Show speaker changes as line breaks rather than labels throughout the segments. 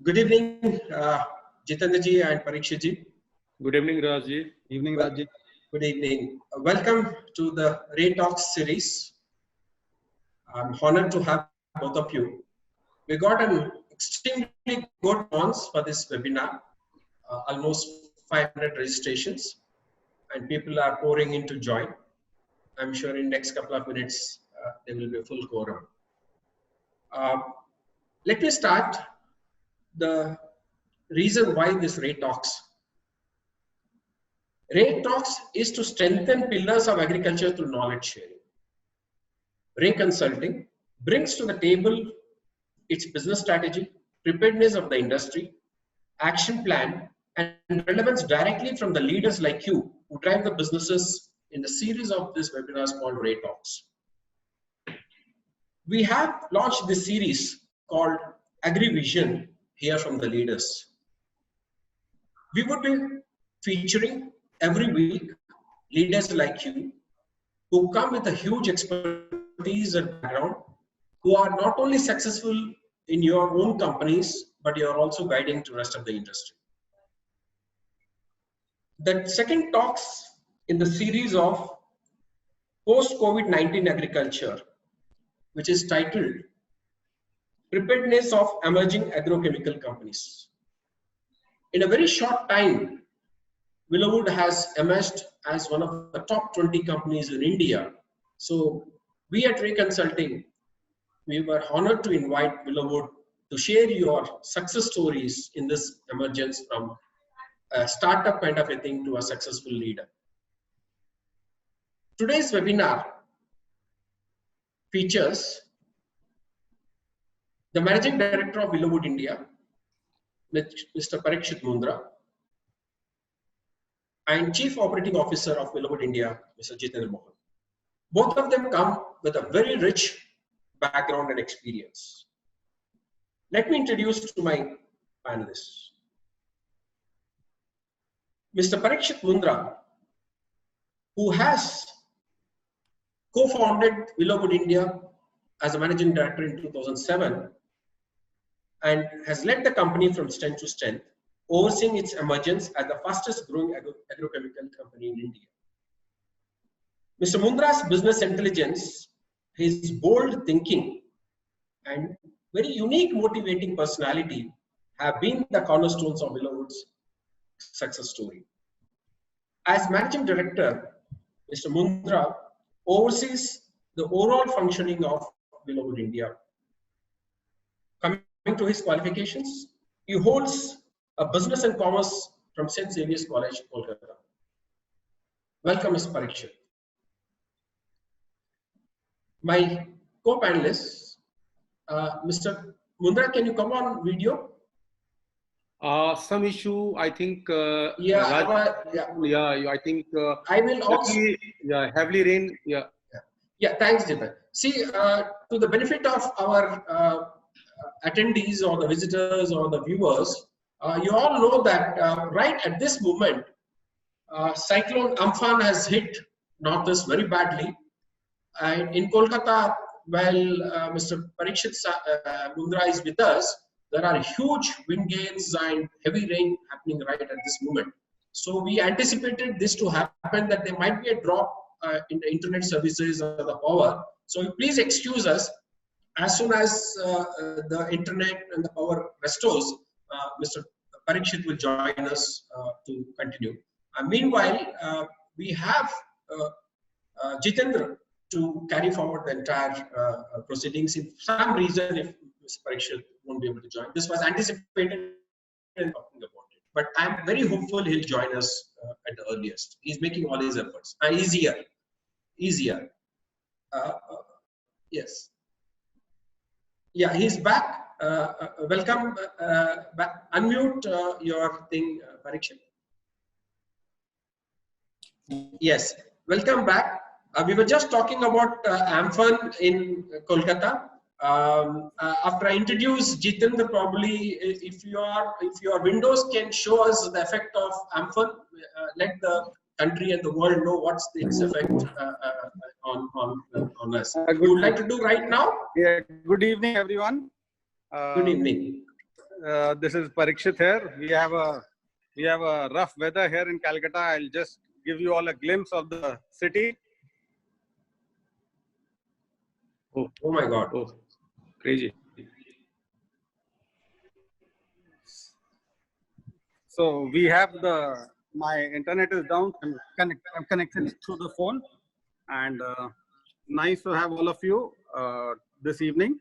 Good evening, Jitendra ji and Parikshit ji.
Good evening, Raj ji.
Evening, Rajji.
Good evening. Welcome to the Ray Talks series. I'm honored to have both of you. We got an extremely good response for this webinar, almost 500 registrations, and people are pouring in to join. I'm sure in next couple of minutes, there will be a full quorum. Let me start the reason why this Ray Talks. Ray Talks is to strengthen pillars of agriculture through knowledge sharing. Ray Consulting brings to the table its business strategy, preparedness of the industry, action plan, and relevance directly from the leaders like you who drive the businesses in the series of these webinars called Ray Talks. We have launched this series called AgriVision, Hear from the Leaders. We would be featuring every week leaders like you who come with a huge expertise and background, who are not only successful in your own companies, but you are also guiding to the rest of the industry. The second talks in the series of post-COVID-19 agriculture, which is titled Preparedness of Emerging Agrochemical Companies. In a very short time, Willowwood has emerged as one of the top 20 companies in India. So we at Ray Consulting, we were honored to invite Willowwood to share your success stories in this emergence from a startup kind of a thing to a successful leader. Today's webinar features the Managing Director of Willowwood India, Mr. Parikshit Mundra, and Chief Operating Officer of Willowwood India, Mr. Jitendra Mohan. Both of them come with a very rich background and experience. Let me introduce to my panelists. Mr. Parikshit Mundra, who has co-founded Willowwood India as a Managing Director in 2007 and has led the company from strength to strength, overseeing its emergence as the fastest growing agrochemical company in India. Mr. Mundra's business intelligence, his bold thinking, and very unique motivating personality have been the cornerstones of Willowwood's success story. As Managing Director, Mr. Mundra oversees the overall functioning of Willowwood India. Coming to his qualifications, he holds a business and commerce from St. Xavier's College, Kolkata. Welcome, Mr. Parikshit. My co-panelists, Mr. Mundra, can you come on video?
Some issue, I think.
I
think.
I will also.
Heavily rain.
Yeah. Thanks, Jitendra. See, to the benefit of our attendees or the visitors or the viewers, you all know that right at this moment, Cyclone Amphan has hit Northeast very badly. And in Kolkata, while Mr. Parikshit Mundra is with us, there are huge wind gales and heavy rain happening right at this moment. So we anticipated this to happen, that there might be a drop in the internet services or the power. So please excuse us. As soon as the internet and the power restores, Mr. Parikshit will join us to continue. Meanwhile, we have Jitendra to carry forward the entire proceedings. If some reason, if Mr. Parikshit won't be able to join, this was anticipated and talking about it. But I'm very hopeful he'll join us at the earliest. He's making all his efforts. Easier. Yes. Yeah, he's back. Welcome back. Unmute your thing, Parikshit. Yes, welcome back. We were just talking about Amphan in Kolkata. After I introduce Jitendra, probably if your windows can show us the effect of Amphan, let the country and the world know what's its effect on us. Would you like to do right now?
Yeah. Good evening, everyone.
Good evening.
This is Parikshit here. We have a rough weather here in Calcutta. I'll just give you all a glimpse of the city.
Oh,
Oh my God.
oh, crazy.
So we have my internet is down. I'm connected through the phone, and nice to have all of you this evening.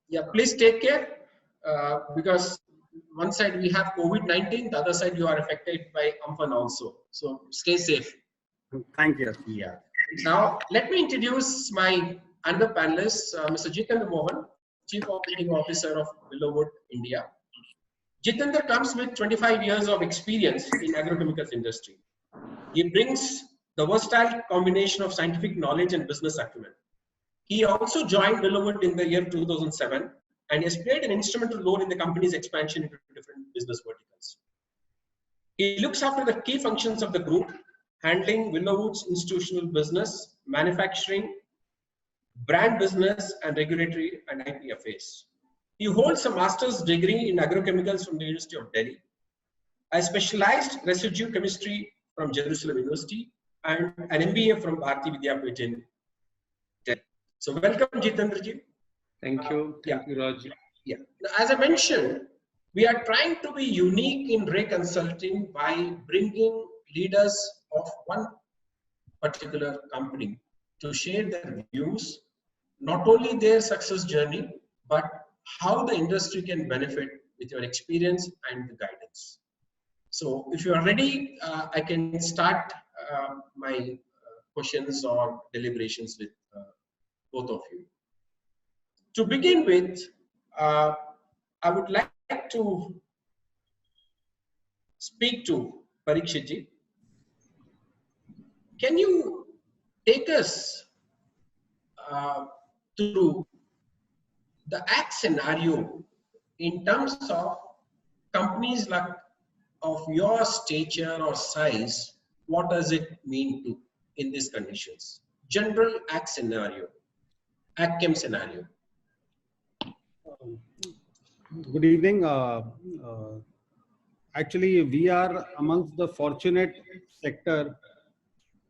Yeah, please take care because one side we have COVID-19, the other side you are affected by Amphan also. So stay safe.
Thank you.
Yeah. Now let me introduce my another panelist, Mr. Jitendra Mohan, Chief Operating Officer of Willowwood India. Jitendra comes with 25 years of experience in agrochemicals industry. He brings the versatile combination of scientific knowledge and business acumen. He also joined Willowwood in the year 2007 and has played an instrumental role in the company's expansion into different business verticals. He looks after the key functions of the group, handling Willowwood's institutional business, manufacturing, brand business, and regulatory and IP affairs. He holds a master's degree in agrochemicals from the University of Delhi, a specialized residue chemistry from Jerusalem University, and an MBA from Bharati Vidyapeeth in Delhi. So welcome, Jitendra ji.
Thank you. Thank you, Raj.
Yeah. As I mentioned, we are trying to be unique in Ray Consulting by bringing leaders of one particular company to share their views, not only their success journey, but how the industry can benefit with your experience and the guidance. So if you are ready, I can start my questions or deliberations with both of you. To begin with, I would like to speak to Parikshit ji. Can you take us through the act scenario in terms of companies like of your stature or size? What does it mean to in these conditions? General act scenario, act chem scenario.
Good evening. Actually, we are amongst the fortunate sector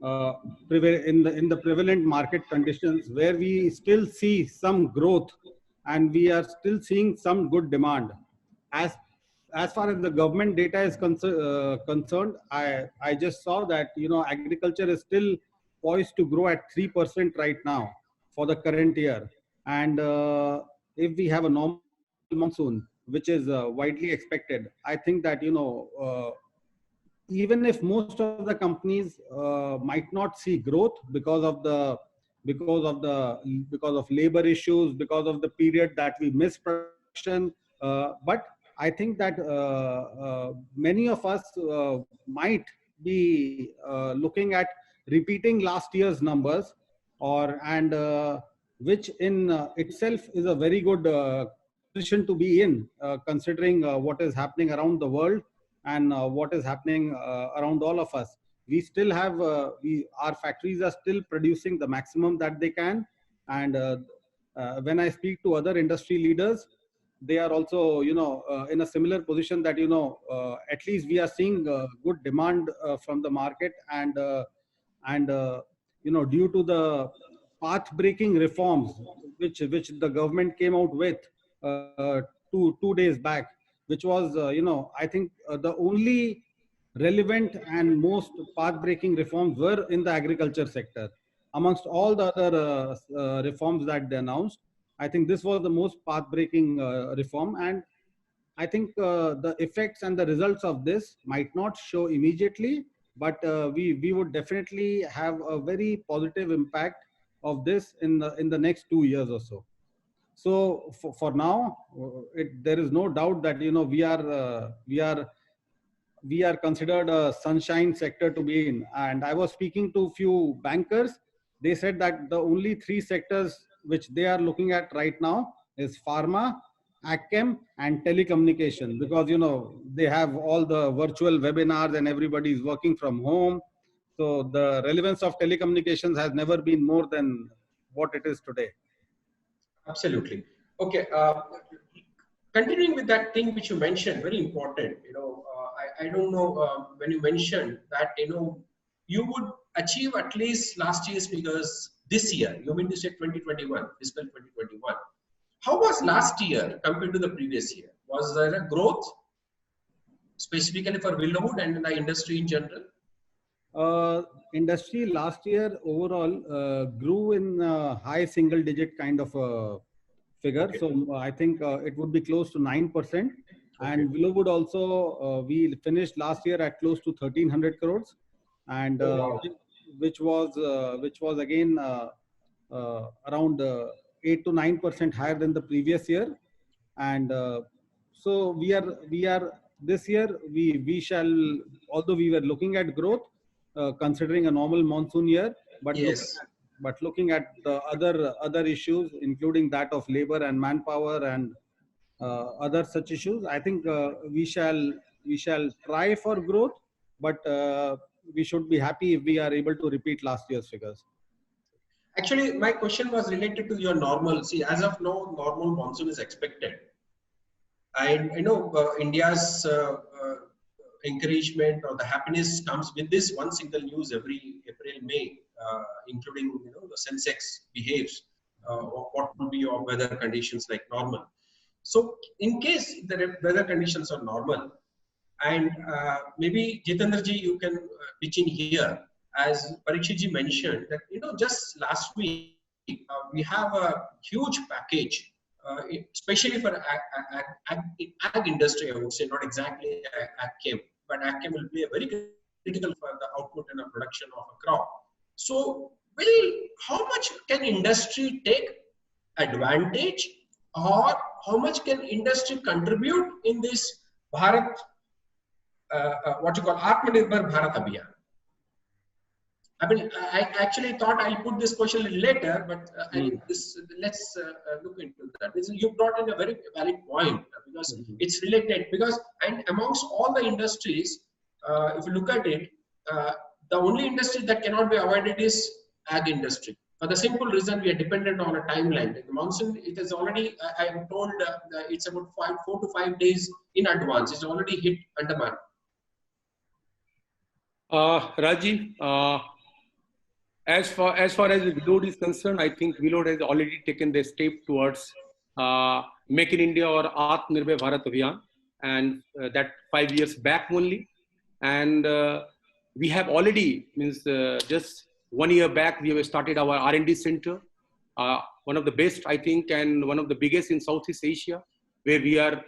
in the prevalent market conditions where we still see some growth and we are still seeing some good demand. As far as the government data is concerned, I just saw that agriculture is still poised to grow at 3% right now for the current year, and if we have a normal monsoon, which is widely expected, I think that even if most of the companies might not see growth because of labor issues, because of the period that we missed production, but I think that many of us might be looking at repeating last year's numbers, which in itself is a very good position to be in, considering what is happening around the world and what is happening around all of us. We still have our factories are still producing the maximum that they can, and when I speak to other industry leaders, they are also in a similar position that at least we are seeing good demand from the market, and due to the path breaking reforms which the government came out with two days back, which was I think the only relevant and most path breaking reforms were in the agriculture sector amongst all the other reforms that they announced. I think this was the most path-breaking reform, and I think the effects and the results of this might not show immediately, but we would definitely have a very positive impact of this in the next 2 years or so. So for now, there is no doubt that we are considered a sunshine sector to be in. And I was speaking to a few bankers. They said that the only 3 sectors which they are looking at right now is pharma, agchem, and telecommunication, because they have all the virtual webinars and everybody is working from home. So the relevance of telecommunications has never been more than what it is today.
Absolutely. Okay. continuing with that thing which you mentioned, very important. I don't know when you mentioned that you would achieve at least last year's figures this year. You mean to say 2021, fiscal 2021. How was last year compared to the previous year? Was there a growth specifically for Willowwood and the industry in general?
Industry last year overall grew in high single digit kind of a figure.
Okay.
So I think it would be close to 9%. And
Okay.
Willowwood also, we finished last year at close to 1,300 crores, and
Wow.
which was again around 8 to 9% higher than the previous year. And so we are this year we shall, although we were looking at growth considering a normal monsoon year, but
Yes.
looking at the other issues, including that of labor and manpower and other such issues, I think we shall try for growth, but we should be happy if we are able to repeat last year's figures.
Actually, my question was related to your normal. See, as of now, normal monsoon is expected. And India's encouragement or the happiness comes with this one single news every April, May, including the Sensex behaves, what will be your weather conditions like normal. So in case the weather conditions are normal, and maybe Jitendraji, you can pitch in here, as Parikshitji mentioned that just last week we have a huge package, especially for ag industry. I would say not exactly ag chem, but ag chem will play a very critical for the output and the production of a crop. So, how much can industry take advantage, or how much can industry contribute in this Bharat, what you call Atmanirbhar Bharat Abhiyan? I mean, I actually thought I'll put this question a little later, but let's look into that. You brought in a very valid point because it's related. And amongst all the industries, if you look at it, the only industry that cannot be avoided is ag industry. For the simple reason, we are dependent on a timeline. The monsoon, it is already, I am told, it's about 4 to 5 days in advance. It's already hit Andaman.
Rajiv, as far as Willowwood is concerned, I think Willowwood has already taken the step towards Make in India or Atmanirbhar Bharat Abhiyan, and that 5 years back only. And we have already, just 1 year back, we have started our R&D center, one of the best, I think, and one of the biggest in Southeast Asia, where we are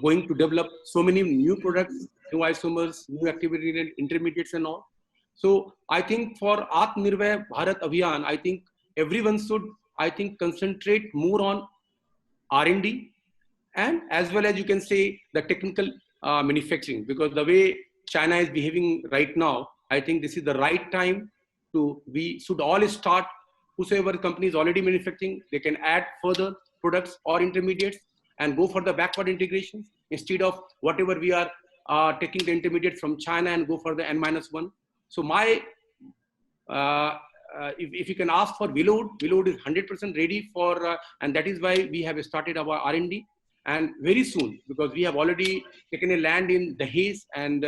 going to develop so many new products, new isomers, new activity intermediates and all. So I think for Atmanirbhar Bharat Abhiyan, I think everyone should, concentrate more on R&D, and as well as you can say the technical manufacturing, because the way China is behaving right now, I think this is the right time we should all start, whosoever company is already manufacturing, they can add further products or intermediates and go for the backward integrations instead of whatever we are taking the intermediate from China and go for the N-1. So my, if you can ask for Willowwood is 100% ready for, and that is why we have started our R&D. And very soon, because we have already taken a land in Dahej, and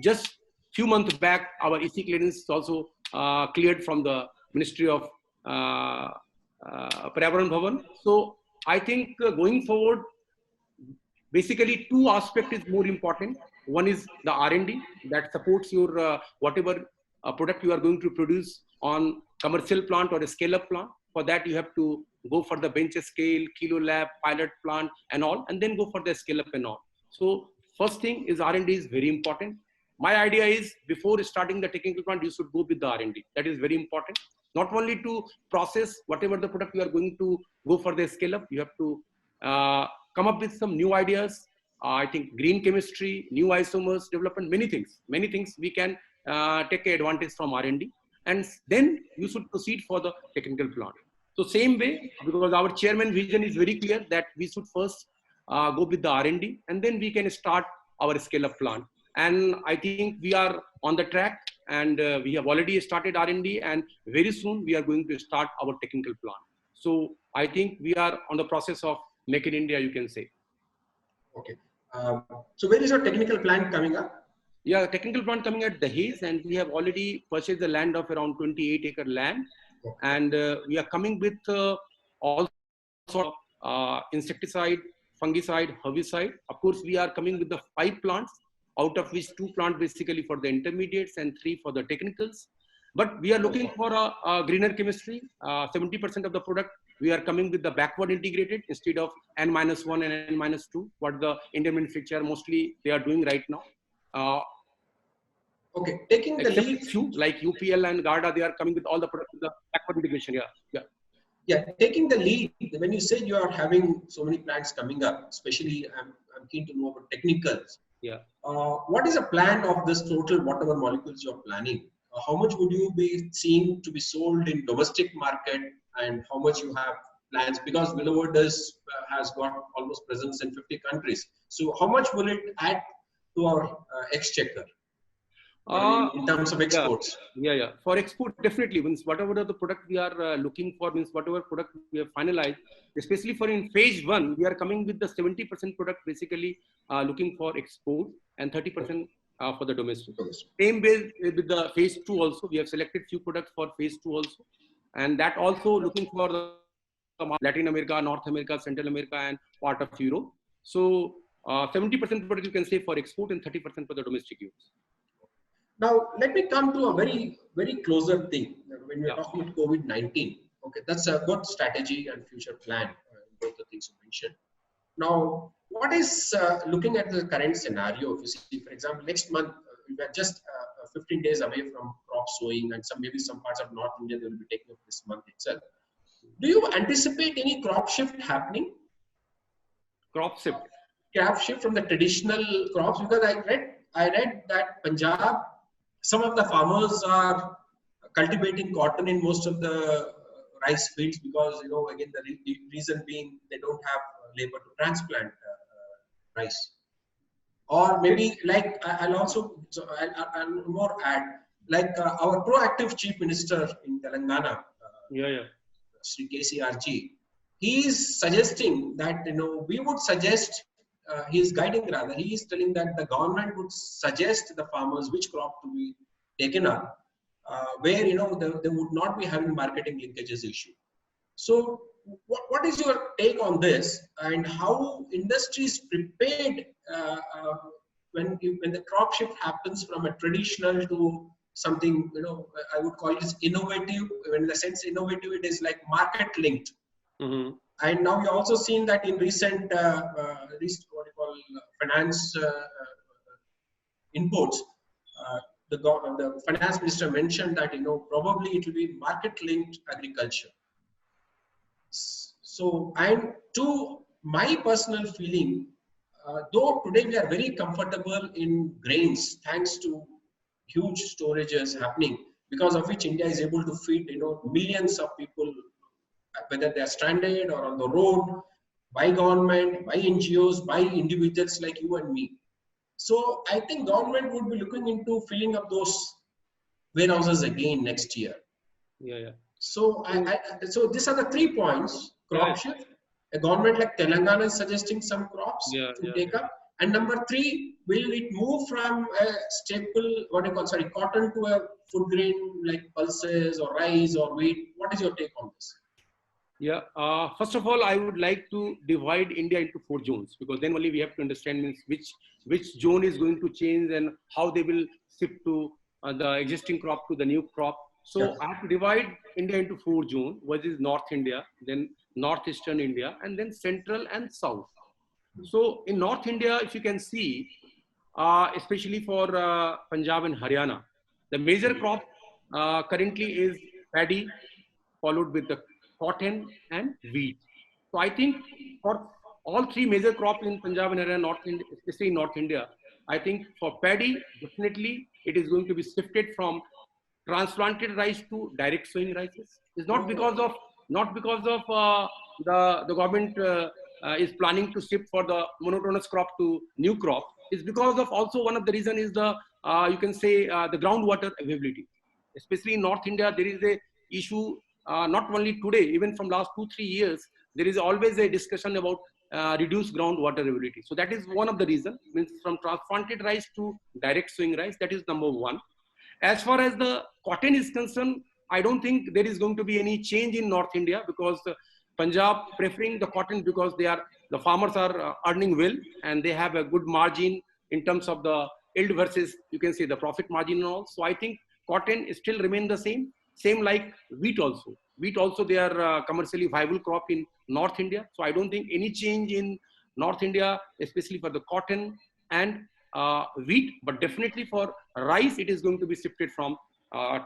just few months back, our EC clearance is also cleared from the Ministry of Paryavaran Bhavan. So I think going forward, basically two aspects is more important. One is the R&D that supports your whatever product you are going to produce on commercial plant or a scale-up plant. For that, you have to go for the bench scale, kilo lab, pilot plant and all, and then go for the scale-up and all. So first thing is R&D is very important. My idea is before starting the technical plant, you should go with the R&D. That is very important. Not only to process whatever the product you are going to go for the scale-up, you have to come up with some new ideas. I think green chemistry, new isomers development, many things we can take advantage from R&D, and then you should proceed for the technical plant. So same way, because our chairman vision is very clear that we should first go with the R&D, and then we can start our scale-up plant. And I think we are on the track, and we have already started R&D, and very soon we are going to start our technical plant. So I think we are on the process of Make in India, you can say.
Okay. So where is your technical plant coming up?
Yeah, technical plant coming at Dahej, and we have already purchased the land of around 28-acre land, and we are coming with all sorts of insecticide, fungicide, herbicide. Of course, we are coming with the 5 plants, out of which 2 plants basically for the intermediates and 3 for the technicals. But we are looking for a greener chemistry. 70% of the product we are coming with the backward integrated instead of N-1 and N-2, what the Indian manufacturer mostly they are doing right now.
Okay, taking the
Except
lead.
few like UPL and Garda, they are coming with all the products with the backward integration.
Yeah, taking the lead. When you say you are having so many plants coming up, especially I'm keen to know about technicals.
Yeah.
What is the plan of this total whatever molecules you're planning? How much would you be seeing to be sold in domestic market, and how much you have plans? Because Willowood has got almost presence in 50 countries. So how much will it add to our exchequer? In terms of exports.
Yeah. For export, definitely means whatever the product we are looking for, means whatever product we have finalized, especially for in phase 1, we are coming with the 70% product basically looking for export and 30% for the domestic. Same way with the phase 2 also, we have selected few products for phase 2 also, and that also looking for the Latin America, North America, Central America, and part of Europe. So 70% product you can say for export and 30% for the domestic use.
Now, let me come to a very, very closer thing. When we're talking about COVID-19, okay, that's a good strategy and future plan, both the things you mentioned. Now, what is looking at the current scenario? If you see, for example, next month, we are just 15 days away from crop sowing, and maybe some parts of North India will be taking up this month itself. Do you anticipate any crop shift happening?
Crop shift?
Crop shift from the traditional crops? Because I read that Punjab, some of the farmers are cultivating cotton in most of the rice fields because, again, the reason being they don't have labor to transplant rice. Or maybe like I'll more add, like our proactive chief minister in Telangana, Sri KCRG, he is suggesting that, we would suggest, he is guiding rather, he is telling that the government would suggest the farmers which crop to be taken up, where, they would not be having marketing linkages issue. So what is your take on this, and how industry is prepared when the crop shift happens from a traditional to something, I would call it innovative. In the sense innovative, it is like market linked. Mm-hmm. And now we also seen that in recent what you call finance inputs, the finance minister mentioned that probably it will be market linked agriculture. So, and to my personal feeling, though today we are very comfortable in grains thanks to huge storages happening, because of which India is able to feed millions of people, whether they are stranded or on the road, by government, by NGOs, by individuals like you and me. So I think government would be looking into filling up those warehouses again next year. So so these are the 3 points: crop shift. A government like Telangana is suggesting some crops to take up. And number 3, will it move from a staple, cotton to a food grain like pulses or rice or wheat? What is your take on this?
First of all, I would like to divide India into 4 zones, because then only we have to understand means which zone is going to change and how they will shift to the existing crop to the new crop. So I have to divide India into 4 zones, which is North India, then Northeastern India, and then Central and South. So in North India, if you can see, especially for Punjab and Haryana, the major crop currently is paddy, followed with the cotton and wheat. So I think for all 3 major crops in Punjab and Haryana, especially in North India, I think for paddy, definitely it is going to be shifted from transplanted rice to direct sowing rices. It's not because of the government is planning to shift for the monotonous crop to new crop. It's because of also one of the reason is the you can say the groundwater availability. Especially in North India, there is a issue not only today, even from last 2-3 years, there is always a discussion about reduce groundwater availability. So that is one of the reasons, means from transplanted rice to direct sowing rice, that is number one. As far as the cotton is concerned, I don't think there is going to be any change in North India, because Punjab preferring the cotton because the farmers are earning well and they have a good margin in terms of the yield versus, you can say, the profit margin and all. So I think cotton still remain the same. Same like wheat also. Wheat also, they are commercially viable crop in North India. So I don't think any change in North India, especially for the cotton and wheat, but definitely for rice, it is going to be shifted from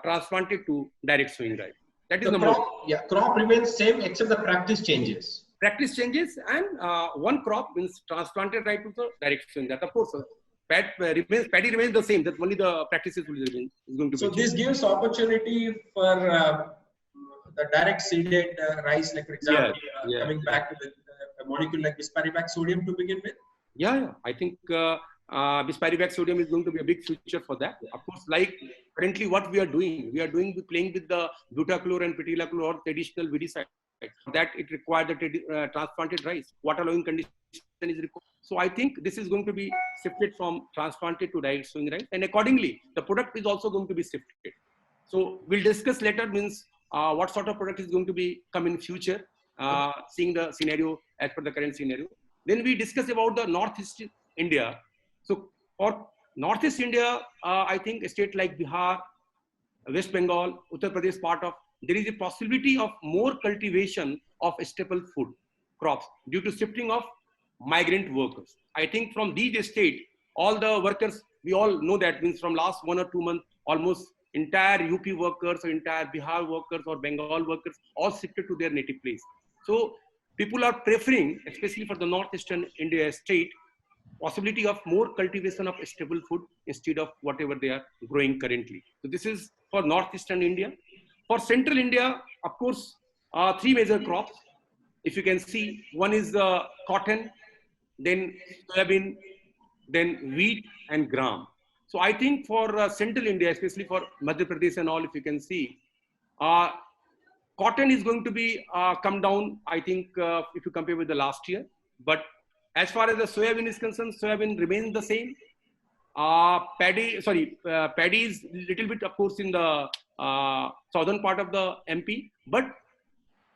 transplanted to direct sowing rice. That is
the
number
crop,
one.
yeah, crop remains same except the practice changes.
Practice changes, and one crop means transplanted right to the direct sowing. That of course, paddy remains the same. That only the practices will remain is going to be.
So this gives opportunity for the direct seeded rice, like for example, coming back to the a molecule like Bispiribacter sodium to begin with.
Yeah. I think Bispiribacter sodium is going to be a big future for that. Of course, like currently what we are doing playing with the Butachlor and Petilachlor or traditional weedicide. That it required the transplanted rice. Water loving condition is required. So I think this is going to be shifted from transplanted to direct sowing rice, and accordingly, the product is also going to be shifted. So we'll discuss later, means what sort of product is going to be come in future, seeing the scenario as per the current scenario. Then we discuss about the Northeast India. So for Northeast India, I think a state like Bihar, West Bengal, Uttar Pradesh part of, there is a possibility of more cultivation of staple food crops due to shifting of migrant workers. I think from these states, all the workers, we all know that, means from last 1 or 2 months, almost entire UP workers or entire Bihar workers or Bengal workers all shifted to their native place. So people are preferring, especially for the Northeastern India state, possibility of more cultivation of staple food instead of whatever they are growing currently. So this is for Northeastern India. For Central India, of course, 3 major crops. If you can see, one is the cotton, then soybean, then wheat and gram. So I think for Central India, especially for Madhya Pradesh and all, if you can see, cotton is going to be come down, I think, if you compare with the last year. But as far as the soybean is concerned, soybean remains the same. Paddy is little bit, of course, in the southern part of the MP, but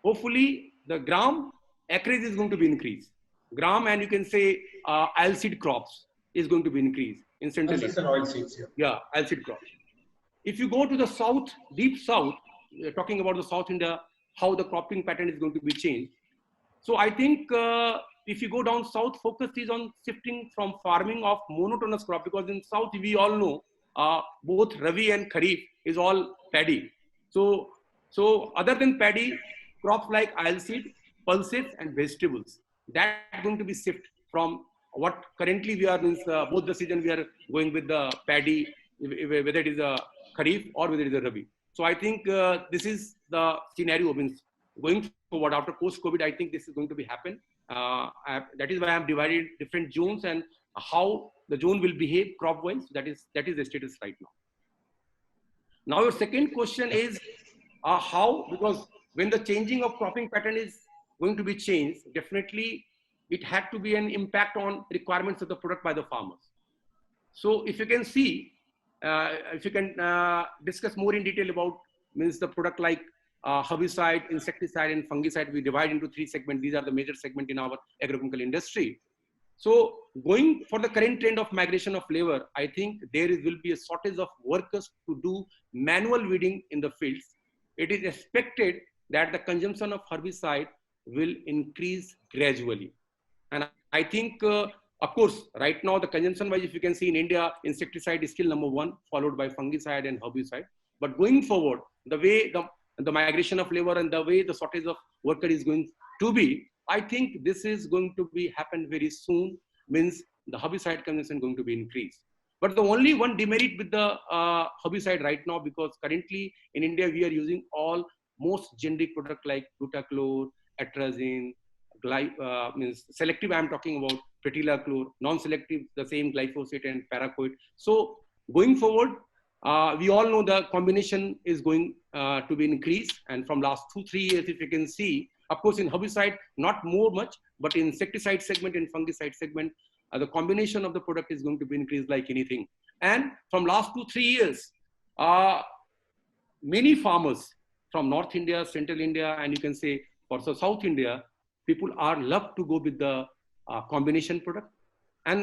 hopefully the gram acreage is going to be increased. Gram, and you can say oilseed crops is going to be increased in Central India.
Oilseeds,
yeah, oilseed crops. If you go to the south, deep south, talking about the South India, how the cropping pattern is going to be changed. So I think if you go down south, focus is on shifting from farming of monotonous crop, because in south we all know both Rabi and Kharif is all paddy. So other than paddy, crops like oilseed, pulses and vegetables, that is going to be shifted from what currently we are, means both the season we are going with the paddy, whether it is a Kharif or whether it is a Rabi. So I think this is the scenario, means going forward after post-COVID, I think this is going to be happen. That is why I have divided different zones and how the zone will behave crop-wise. That is the status right now. Now your second question is how, because when the changing of cropping pattern is going to be changed, definitely it had to be an impact on requirements of the product by the farmers. So if you can see, if you can discuss more in detail about, means the product like herbicide, insecticide and fungicide, we divide into 3 segments. These are the major segments in our agrochemical industry. So going for the current trend of migration of labor, I think there will be a shortage of workers to do manual weeding in the fields. It is expected that the consumption of herbicide will increase gradually. And I think, of course, right now the consumption wise, if you can see in India, insecticide is still number 1, followed by fungicide and herbicide. But going forward, the way the migration of labor and the way the shortage of worker is going to be, I think this is going to be happen very soon, means the herbicide consumption going to be increased. But the only one demerit with the herbicide right now, because currently in India, we are using all most generic product like Butachlor, Atrazine, means selective I'm talking about Petilachlor, non-selective the same glyphosate and paraquat. So going forward, we all know the combination is going to be increased, and from last 2-3 years, if you can see, Of course, in herbicide, not more much, but in insecticide segment and fungicide segment, the combination of the product is going to be increased like anything. And from last 2-3 years, many farmers from North India, Central India, and you can say for South India, people are love to go with the combination product. And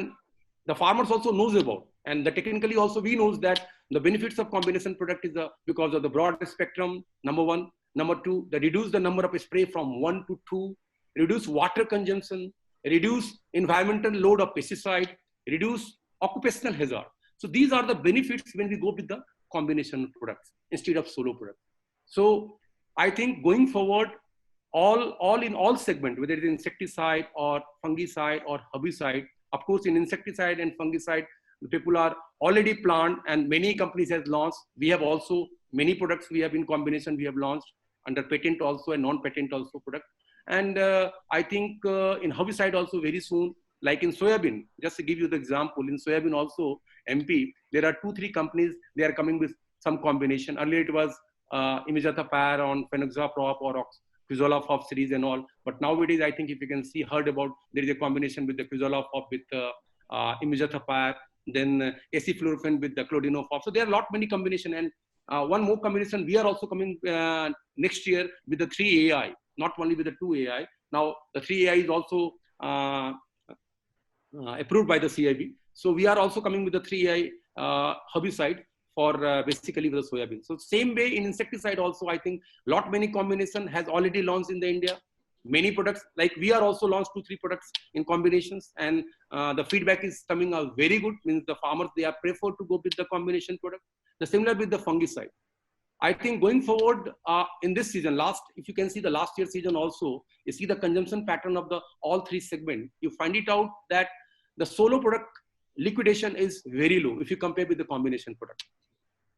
the farmers also knows about, and the technically also we knows that the benefits of combination product is because of the broad spectrum, number one. Number two, they reduce the number of spray from 1 to 2, reduce water consumption, reduce environmental load of pesticide, reduce occupational hazard. So these are the benefits when we go with the combination products instead of solo product. So I think going forward, all in all segment, whether it is insecticide or fungicide or herbicide, of course in insecticide and fungicide, the people are already planned and many companies have launched. We have also many products we have in combination we have launched under patent also and non-patent also product. And I think in herbicide also very soon, like in soybean, just to give you the example, in soybean also, MP, there are 2-3 companies, they are coming with some combination. Earlier it was Imidacloprid on Phenoxaprop or Quizolofop series and all. But nowadays, I think if you can see, heard about, there is a combination with the Quizolofop with Imidacloprid, then aciflurofin with the Clodinofop. So there are a lot many combination, and one more combination we are also coming next year with the 3AI, not only with the 2AI. Now the 3AI is also approved by the CIB. So we are also coming with the 3AI herbicide for basically with the soybean. So same way in insecticide also, I think lot many combination has already launched in the India. Many products, like we are also launched 2-3 products in combinations, and the feedback is coming out very good. Means the farmers, they are preferred to go with the combination product. The similar with the fungicide. I think going forward in this season, if you can see the last year season also, you see the consumption pattern of the all 3 segments. You find it out that the solo product liquidation is very low if you compare with the combination product.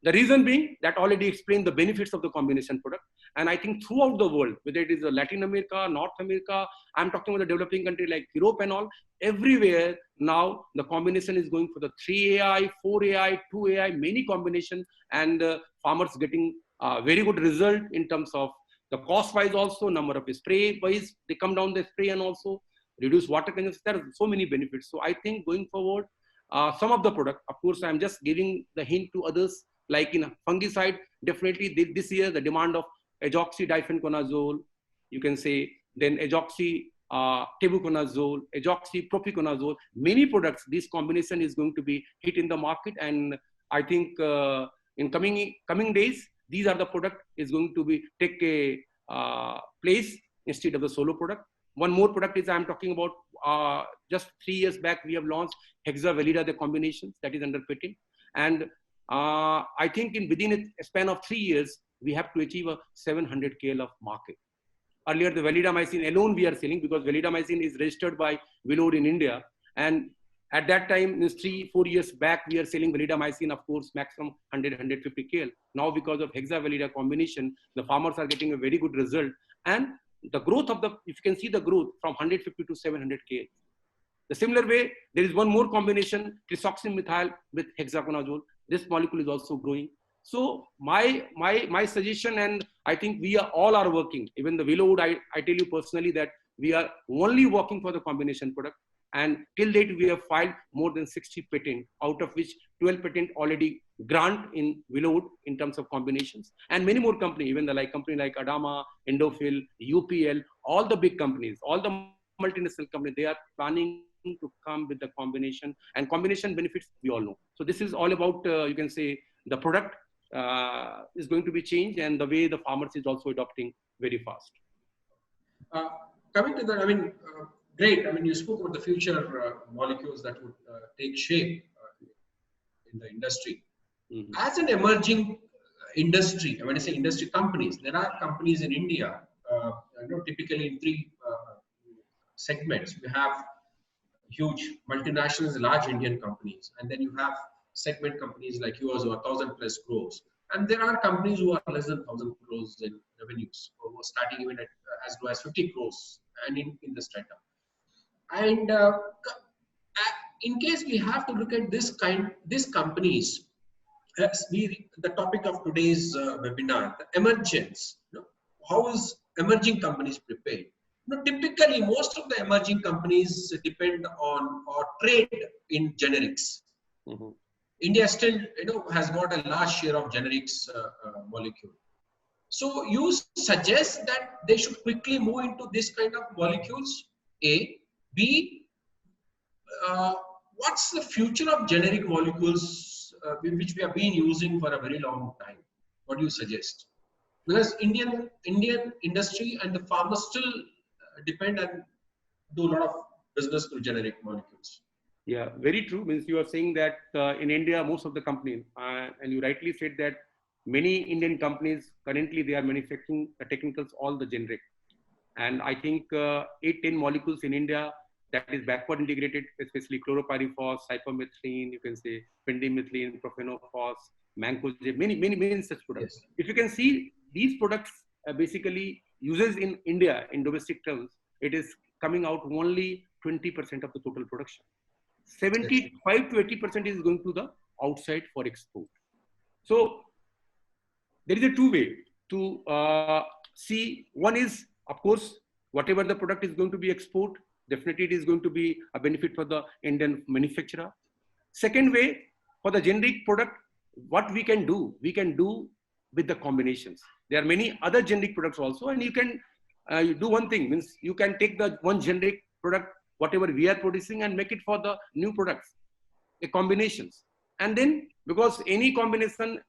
The reason being that already explained the benefits of the combination product. And I think throughout the world, whether it is Latin America, North America, I'm talking about the developing country like Europe and all, everywhere now the combination is going for the 3AI, 4AI, 2AI, many combination, and farmers getting very good result in terms of the cost wise also, number of spray wise, they come down the spray and also reduce water consumption. There are so many benefits. So I think going forward, some of the product, of course, I'm just giving the hint to others, like in fungicide, definitely this year, the demand of azoxydifenoconazole, you can say, then azoxytebuconazole, azoxypropiconazole, many products, this combination is going to be hit in the market. And I think in coming days, these are the product is going to be take a place instead of the solo product. One more product is I'm talking about just 3 years back, we have launched Hexavalida, the combinations that is under patent. And I think within a span of 3 years, we have to achieve a 700 KL of market. Earlier, the Validamycin alone we are selling because Validamycin is registered by Willow in India. And at that time, 3-4 years back, we are selling Validamycin, of course, maximum 100-150 KL. Now, because of Hexavalida combination, the farmers are getting a very good result. And the growth of if you can see the growth from 150 to 700 KL. The similar way, there is one more combination, trisoxin-methyl with hexaconazole. This molecule is also growing. So my suggestion, and I think we all are working, even the Willowwood, I tell you personally that we are only working for the combination product. And till date, we have filed more than 60 patents, out of which 12 patents already grant in Willowwood in terms of combinations. And many more companies, even the company like Adama, Endofil, UPL, all the big companies, all the multinational companies, they are planning to come with the combination, and combination benefits we all know. So this is all about, you can say, the product is going to be changed, and the way the farmers is also adopting very fast.
Coming to that, I mean, great. I mean, you spoke about the future molecules that would take shape in the industry. Mm-hmm. As an emerging industry, when I say industry companies, there are companies in India, typically in 3 segments. We have huge multinationals, large Indian companies, and then you have segment companies like yours who are 1,000+ crores. And there are companies who are less than 1,000 crores in revenues, who are starting even at as low as 50 crores and in the startup. And in case we have to look at these companies, the topic of today's webinar, the emergence. How is emerging companies prepared? Typically, most of the emerging companies depend on or trade in generics.
Mm-hmm.
India still, has got a large share of generics molecule. So you suggest that they should quickly move into this kind of molecules? A. B. What's the future of generic molecules which we have been using for a very long time? What do you suggest? Because Indian industry and the farmers still depend and do a lot of business through generic molecules.
Yeah, very true. Means you are saying that in India, most of the companies, and you rightly said that many Indian companies currently they are manufacturing the technicals, all the generic. And I think 8-10 molecules in India that is backward integrated, especially chlorpyrifos, cypermethrin, you can say pendimethalin, profenofos, mancozeb, many such products.
Yes.
If you can see these products basically uses in India in domestic terms, it is coming out only 20% of the total production. 75 to 80% is going to the outside for export. So there is a two-way to see. One is, of course, whatever the product is going to be export, definitely it is going to be a benefit for the Indian manufacturer. Second way, for the generic product, what we can do with the combinations. There are many other generic products also, and you can do one thing, means you can take the one generic product, whatever we are producing, and make it for the new products, the combinations. And then, because any combination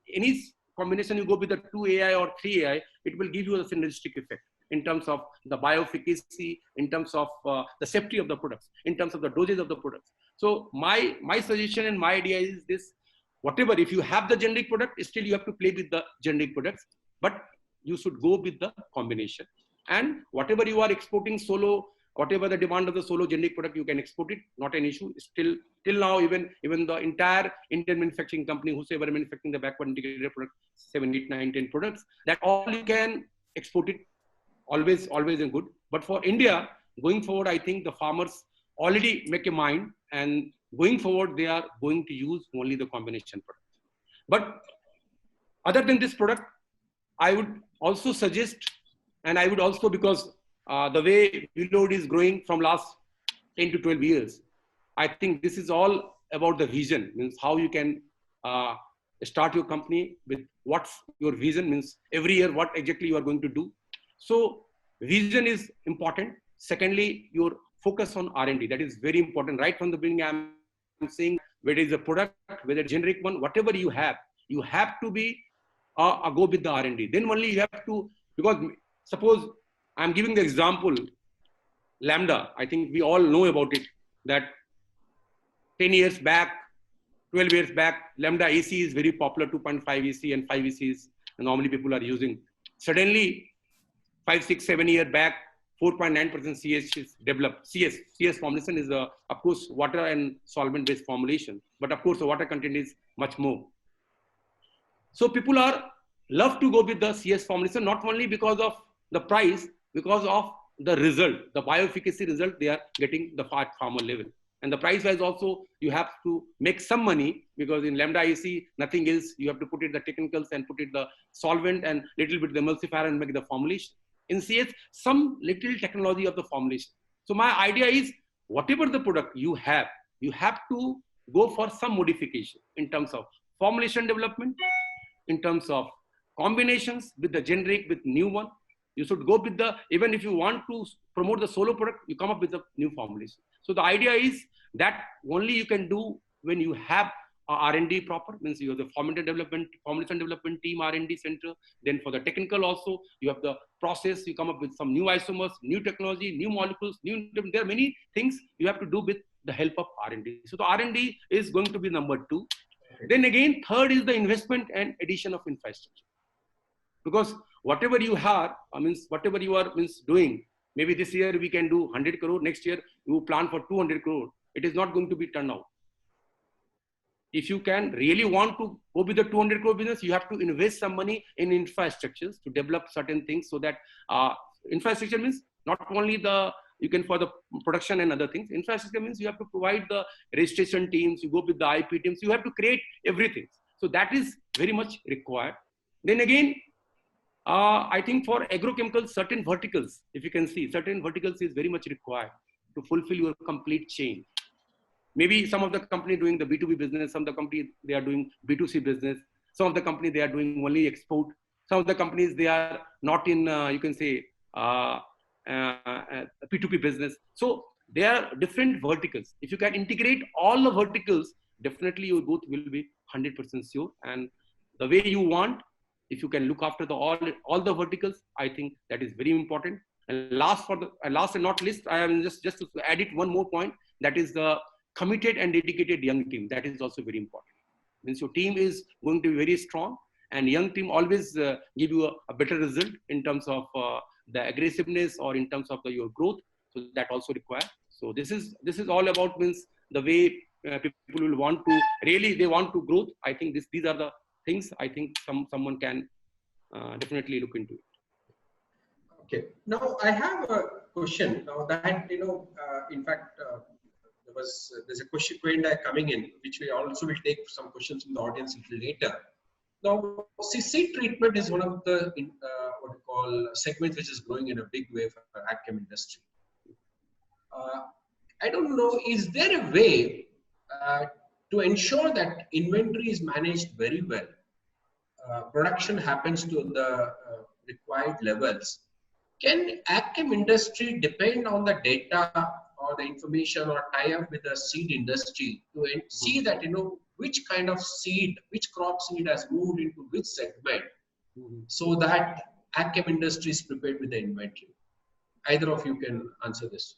you go with the 2AI or 3AI, it will give you a synergistic effect in terms of the bioefficacy, in terms of the safety of the products, in terms of the dosage of the products. So my suggestion and my idea is this: whatever, if you have the generic product, still you have to play with the generic products, but you should go with the combination. And whatever you are exporting solo, whatever the demand of the solo generic product, you can export it, not an issue. Still, till now, even the entire Indian manufacturing company, whosoever manufacturing the backward integrated product, 7, 8, 9, 10 products, that all you can export it, always and good. But for India, going forward, I think the farmers already make a mind, and going forward, they are going to use only the combination product. But other than this product, I would also suggest, and I would also, because the way Willowood is growing from last 10 to 12 years, I think this is all about the vision, means how you can start your company with what's your vision, means every year what exactly you are going to do. So vision is important. Secondly, your focus on R&D, that is very important. Right from the beginning, I'm saying whether it's a product, whether it's a generic one, whatever you have to be go with the R&D. Then only you have to, because suppose I'm giving the example, Lambda, I think we all know about it, that 10 years back, 12 years back, Lambda AC is very popular, 2.5 AC and 5 ACs normally people are using. Suddenly, 5, 6, 7 years back, 4.9% CS is developed. CS formulation is, of course, water and solvent-based formulation. But of course, the water content is much more. So people love to go with the CS formulation, not only because of the price, because of the result, the bioefficacy result they are getting the farmer level. And the price wise also, you have to make some money, because in Lambda AC, nothing else. You have to put it the technicals and put it the solvent and little bit the emulsifier and make the formulation. In CS, some little technology of the formulation. So my idea is, whatever the product you have to go for some modification in terms of formulation development, in terms of combinations with the generic, with new one. You should go with the, even if you want to promote the solo product, you come up with a new formulation. So the idea is that only you can do when you have R&D proper, means you have the formulation development team, R&D center. Then for the technical also, you have the process, you come up with some new isomers, new technology, new molecules, there are many things you have to do with the help of R&D. So the R&D is going to be number 2. Then again, third is the investment and addition of infrastructure. Because whatever you have, whatever you are doing, maybe this year we can do 100 crore, next year you plan for 200 crore. It is not going to be turned out. If you can really want to go with the 200 crore business, you have to invest some money in infrastructures to develop certain things, so that infrastructure means not only you can for the production and other things. Infrastructure means you have to provide the registration teams, you go with the IP teams, you have to create everything. So that is very much required. Then again, I think for agrochemicals, certain verticals, if you can see, certain verticals is very much required to fulfill your complete chain. Maybe some of the company doing the B2B business, some of the company they are doing B2C business, some of the company they are doing only export, some of the companies they are not in, you can say, P2P business. So there are different verticals. If you can integrate all the verticals, definitely your growth will be 100% sure. And the way you want, if you can look after the all the verticals, I think that is very important. And last and not least, I am just to add it one more point, that is the committed and dedicated young team. That is also very important. Means your team is going to be very strong, and young team always give you a better result in terms of the aggressiveness or in terms of your growth. So that also required. So this is all about, means the way people will want to really, they want to growth. I think these are the things I think someone can definitely look into it.
Okay. Now I have a question. Now that in fact, there's a question coming in, which we also will take some questions from the audience a little later. Now, seed treatment is one of the what we call segments which is growing in a big way for the agchem industry. I don't know, is there a way to ensure that inventory is managed very well? Production happens to the required levels. Can agchem industry depend on the data or the information or tie up with the seed industry to see that which kind of seed, which crop seed has moved into which segment, so that agchem industry is prepared with the inventory? Either of you can answer this.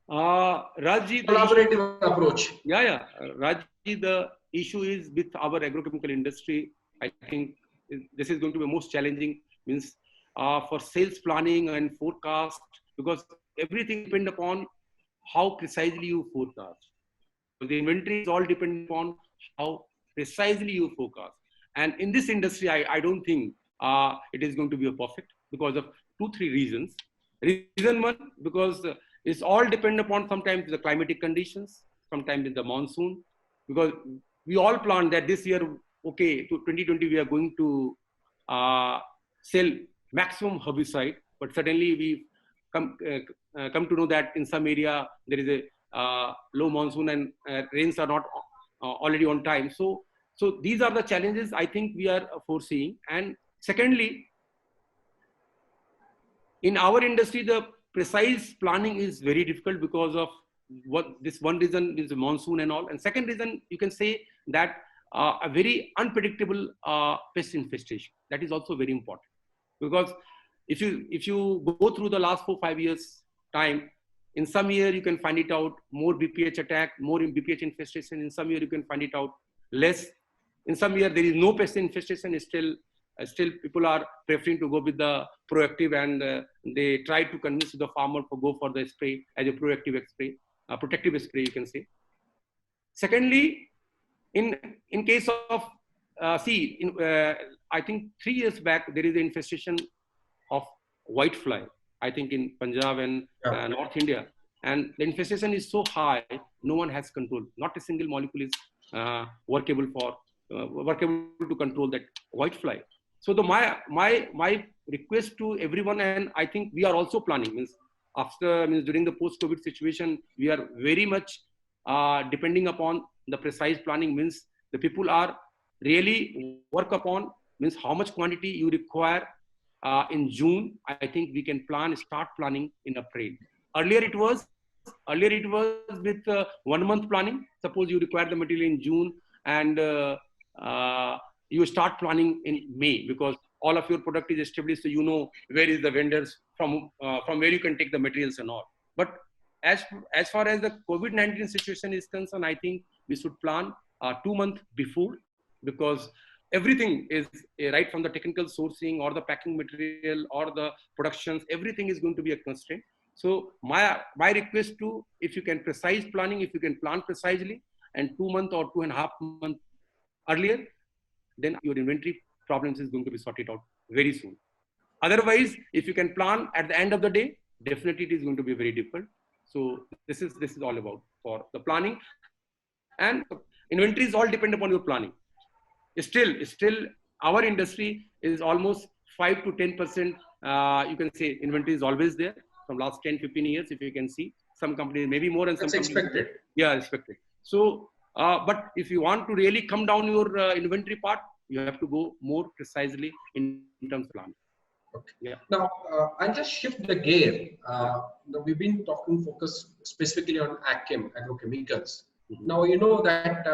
Rajji,
collaborative approach.
Yeah. Rajji, the issue is with our agrochemical industry. I think this is going to be most challenging, means for sales planning and forecast, because everything depends upon how precisely you forecast. So the inventory is all dependent upon how precisely you forecast. And in this industry, I don't think it is going to be a perfect, because of 2-3 reasons. Reason one, because it's all dependent upon sometimes the climatic conditions, sometimes in the monsoon, because we all plan that this year, okay, to 2020, we are going to sell maximum herbicide, but suddenly we come to know that in some area there is a low monsoon and rains are not already on time. So these are the challenges I think we are foreseeing. And secondly, in our industry, the precise planning is very difficult because of this one reason is the monsoon and all. And second reason, you can say that a very unpredictable pest infestation. That is also very important, because if you go through the last 4-5 years time, in some year you can find it out more BPH attack, more BPH infestation. In some year you can find it out less. In some year there is no pest infestation. Still people are preferring to go with the proactive, and they try to convince the farmer to go for the spray as a proactive spray, protective spray, you can say. Secondly, in case of I think 3 years back there is an infestation of whitefly, I think in Punjab and North India, and the infestation is so high, no one has control. Not a single molecule is workable to control that whitefly. So my request to everyone, and I think we are also planning, means during the post-COVID situation, we are very much depending upon the precise planning, means the people are really work upon, means how much quantity you require in June. I think we can start planning in April. Earlier it was with 1 month planning. Suppose you require the material in June, and you start planning in May, because all of your product is established, so you know where is the vendors from where you can take the materials and all. But as far as the COVID-19 situation is concerned, I think we should plan 2 months before, because everything is right from the technical sourcing or the packing material or the productions, everything is going to be a constraint. So my request to, if you can precise planning, if you can plan precisely, and 2 months or 2.5 months earlier, then your inventory problems is going to be sorted out very soon. Otherwise, if you can plan at the end of the day, definitely it is going to be very difficult. So this is all about for the planning, and inventory is all depend upon your planning. Still, our industry is almost 5 to 10%. You can say inventory is always there from last 10, 15 years. If you can see, some companies maybe more and some
That's
companies.
expected.
Yeah, expected. So, but if you want to really come down your inventory part, you have to go more precisely in terms of planning.
Okay.
Yeah.
Now, I'll just shift the gear. Now we've been focus specifically on agchem, agrochemicals.
Mhm.
Now, you know that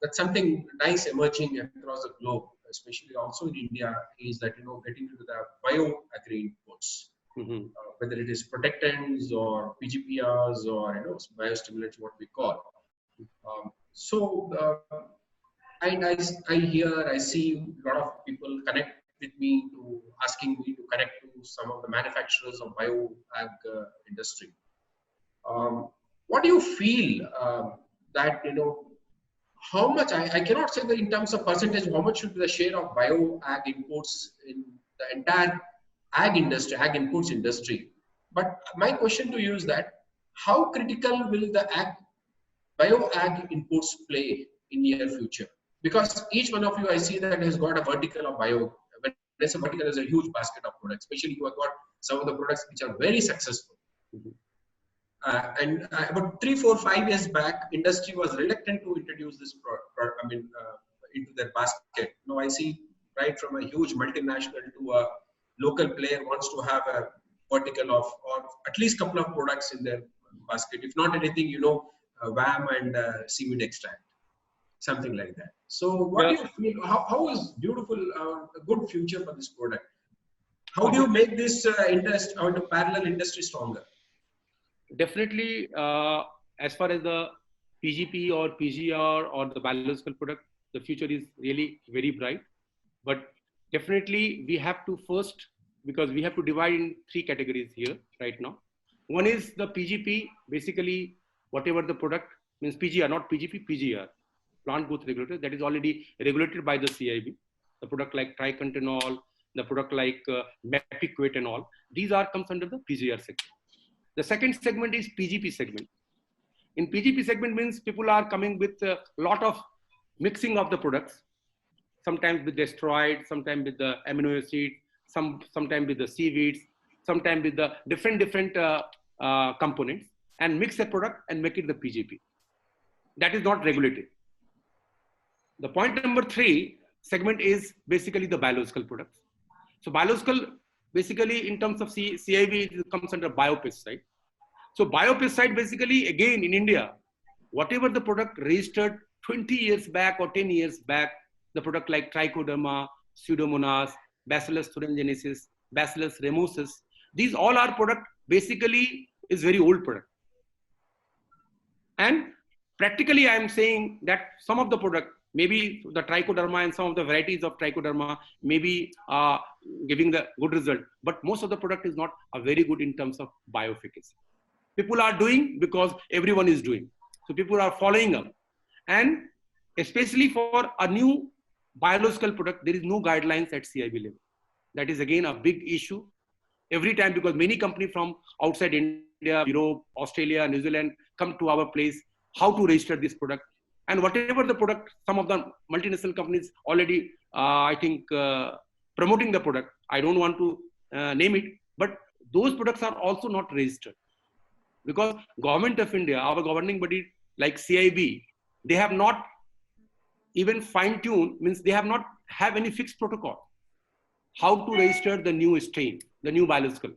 that's something nice emerging across the globe, especially also in India, is that, getting into the bio-agri inputs,
Mhm.
whether it is protectants or PGPRs or, biostimulants, what we call. And I hear, I see a lot of people connect with me to asking me to connect to some of the manufacturers of bio-ag industry. What do you feel that, how much, I cannot say that in terms of percentage, how much should be the share of bio-ag imports in the entire ag industry, ag inputs industry. But my question to you is that, how critical will the bio-ag inputs play in near future? Because each one of you, I see that has got a vertical of bio. When there's a vertical, there's a huge basket of products. Especially you have got some of the products which are very successful. And about 3, 4, 5 years back, industry was reluctant to introduce this into their basket. Now I see right from a huge multinational to a local player wants to have a vertical of, or at least couple of products in their basket. If not anything, VAM and seaweed extract, something like that. So what do you feel? How is beautiful, a good future for this product? How do you make this interest or the parallel industry stronger?
Definitely, as far as the PGP or PGR or the biological product, the future is really very bright. But definitely we have to first, because we have to divide in 3 categories here right now. One is the PGP, basically whatever the product means PGR, not PGP, PGR, plant growth regulator, that is already regulated by the CIB. The product like tricontinol, the product like mepiquate and all, these are comes under the PGR segment. The second segment is PGP segment. In PGP segment means people are coming with a lot of mixing of the products, sometimes with the steroid, sometimes with the amino acid, sometimes with the seaweeds, sometimes with the different components, and mix a product and make it the PGP. That is not regulated. The point number 3 segment is basically the biological products. So biological, basically in terms of CIB, it comes under biopesticide. So biopesticide, basically again in India, whatever the product registered 20 years back or 10 years back, the product like Trichoderma, Pseudomonas, Bacillus thuringiensis, Bacillus ramosus, these all are product basically is very old product. And practically I am saying that some of the product, maybe the Trichoderma and some of the varieties of Trichoderma may be giving the good result, but most of the product is not a very good in terms of bioefficacy. People are doing because everyone is doing. So people are following up. And especially for a new biological product, there is no guidelines at CIB level. That is again a big issue. Every time, because many companies from outside India, Europe, Australia, New Zealand come to our place, how to register this product. And whatever the product, some of the multinational companies already, I think, promoting the product. I don't want to name it, but those products are also not registered. Because Government of India, our governing body like CIB, they have not even fine-tuned, means they have not have any fixed protocol how to register the new strain, the new biological.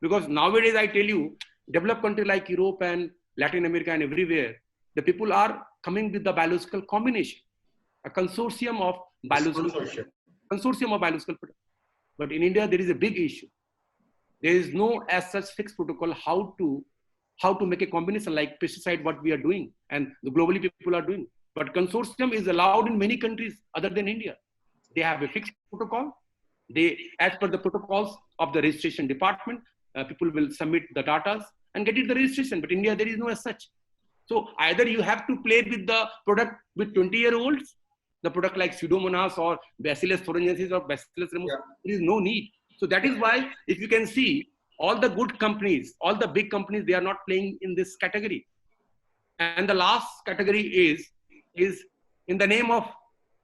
Because nowadays I tell you, developed countries like Europe and Latin America and everywhere, the people are coming with the biological combination, a consortium of biological products. But in India, there is a big issue. There is no as such fixed protocol how to make a combination like pesticide, what we are doing, and the globally people are doing. But consortium is allowed in many countries other than India. They have a fixed protocol. They, as per the protocols of the registration department, people will submit the data and get it the registration. But India, there is no as such. So either you have to play with the product with 20-year-olds, the product like Pseudomonas or Bacillus thuringiensis or Bacillus ramosus, there is no need. So that is why, if you can see, all the good companies, all the big companies, they are not playing in this category. And the last category is in the name of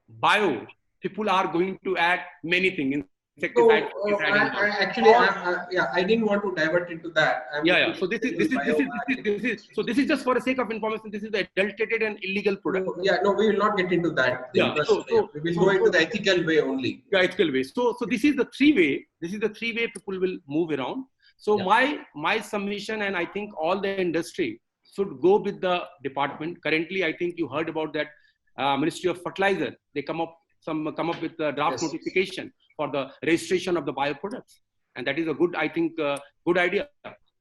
bio, people are going to add many things.
So,
Insecticide is adding now.
I didn't want to divert into that.
Yeah. So this is just for the sake of information. This is the adulterated and illegal product.
No, we will not get into that.
Yeah.
We will go into the ethical way only.
Yeah, ethical way. So this is the three way. This is the three way people will move around. So my submission, and I think all the industry should go with the department. Currently, I think you heard about that Ministry of Fertilizer. They come up with the draft notification for the registration of the bioproducts, and that is a good, I think, good idea.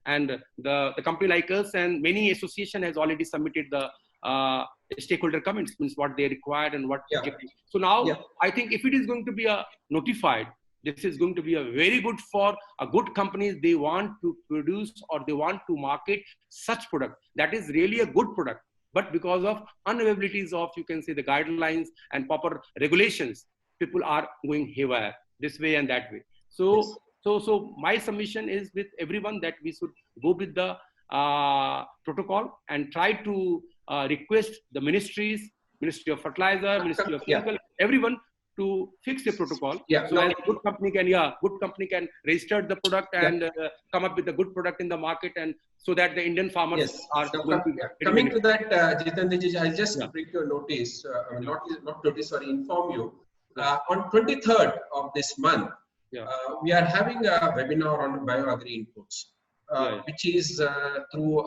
And the company like us and many association has already submitted the stakeholder comments, means what they required and what. So now I think if it is going to be notified, this is going to be a very good for a good companies. They want to produce or they want to market such product that is really a good product, but because of unavailabilities of, you can say, the guidelines and proper regulations, people are going haywire this way and that way. So so my submission is with everyone that we should go with the protocol and try to request the ministries, Ministry of Fertilizer, Ministry of Chemical, everyone to fix the protocol. So that a good company can register the product and come up with a good product in the market, and so that the Indian farmers are
coming to that. Jitendra, I'll just bring your notice, not notice, sorry, inform you. On 23rd of this month, we are having a webinar on bioagri inputs, which is through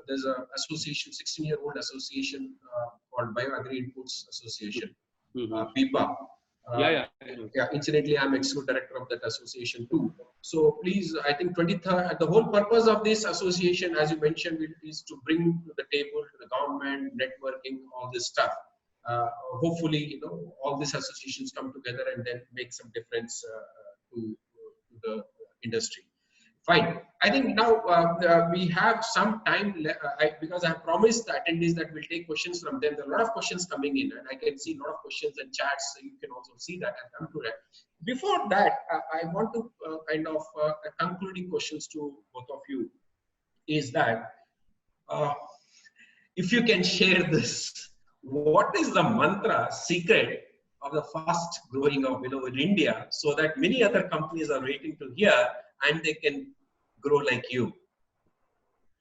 there's an association, 16-year-old association called Bioagri Inputs Association, BIPA. Incidentally, I'm executive director of that association too. So please, I think 23rd, the whole purpose of this association, as you mentioned, is to bring to the table, to the government, networking, all this stuff. Hopefully, all these associations come together and then make some difference to the industry. Fine. I think now we have some time because I have promised the attendees that we'll take questions from them. There are a lot of questions coming in, and I can see a lot of questions and chats. So you can also see that and come to that. Before that, I want to kind of concluding questions to both of you is that if you can share this, what is the mantra secret of the fast growing of willow in India, so that many other companies are waiting to hear and they can grow like you?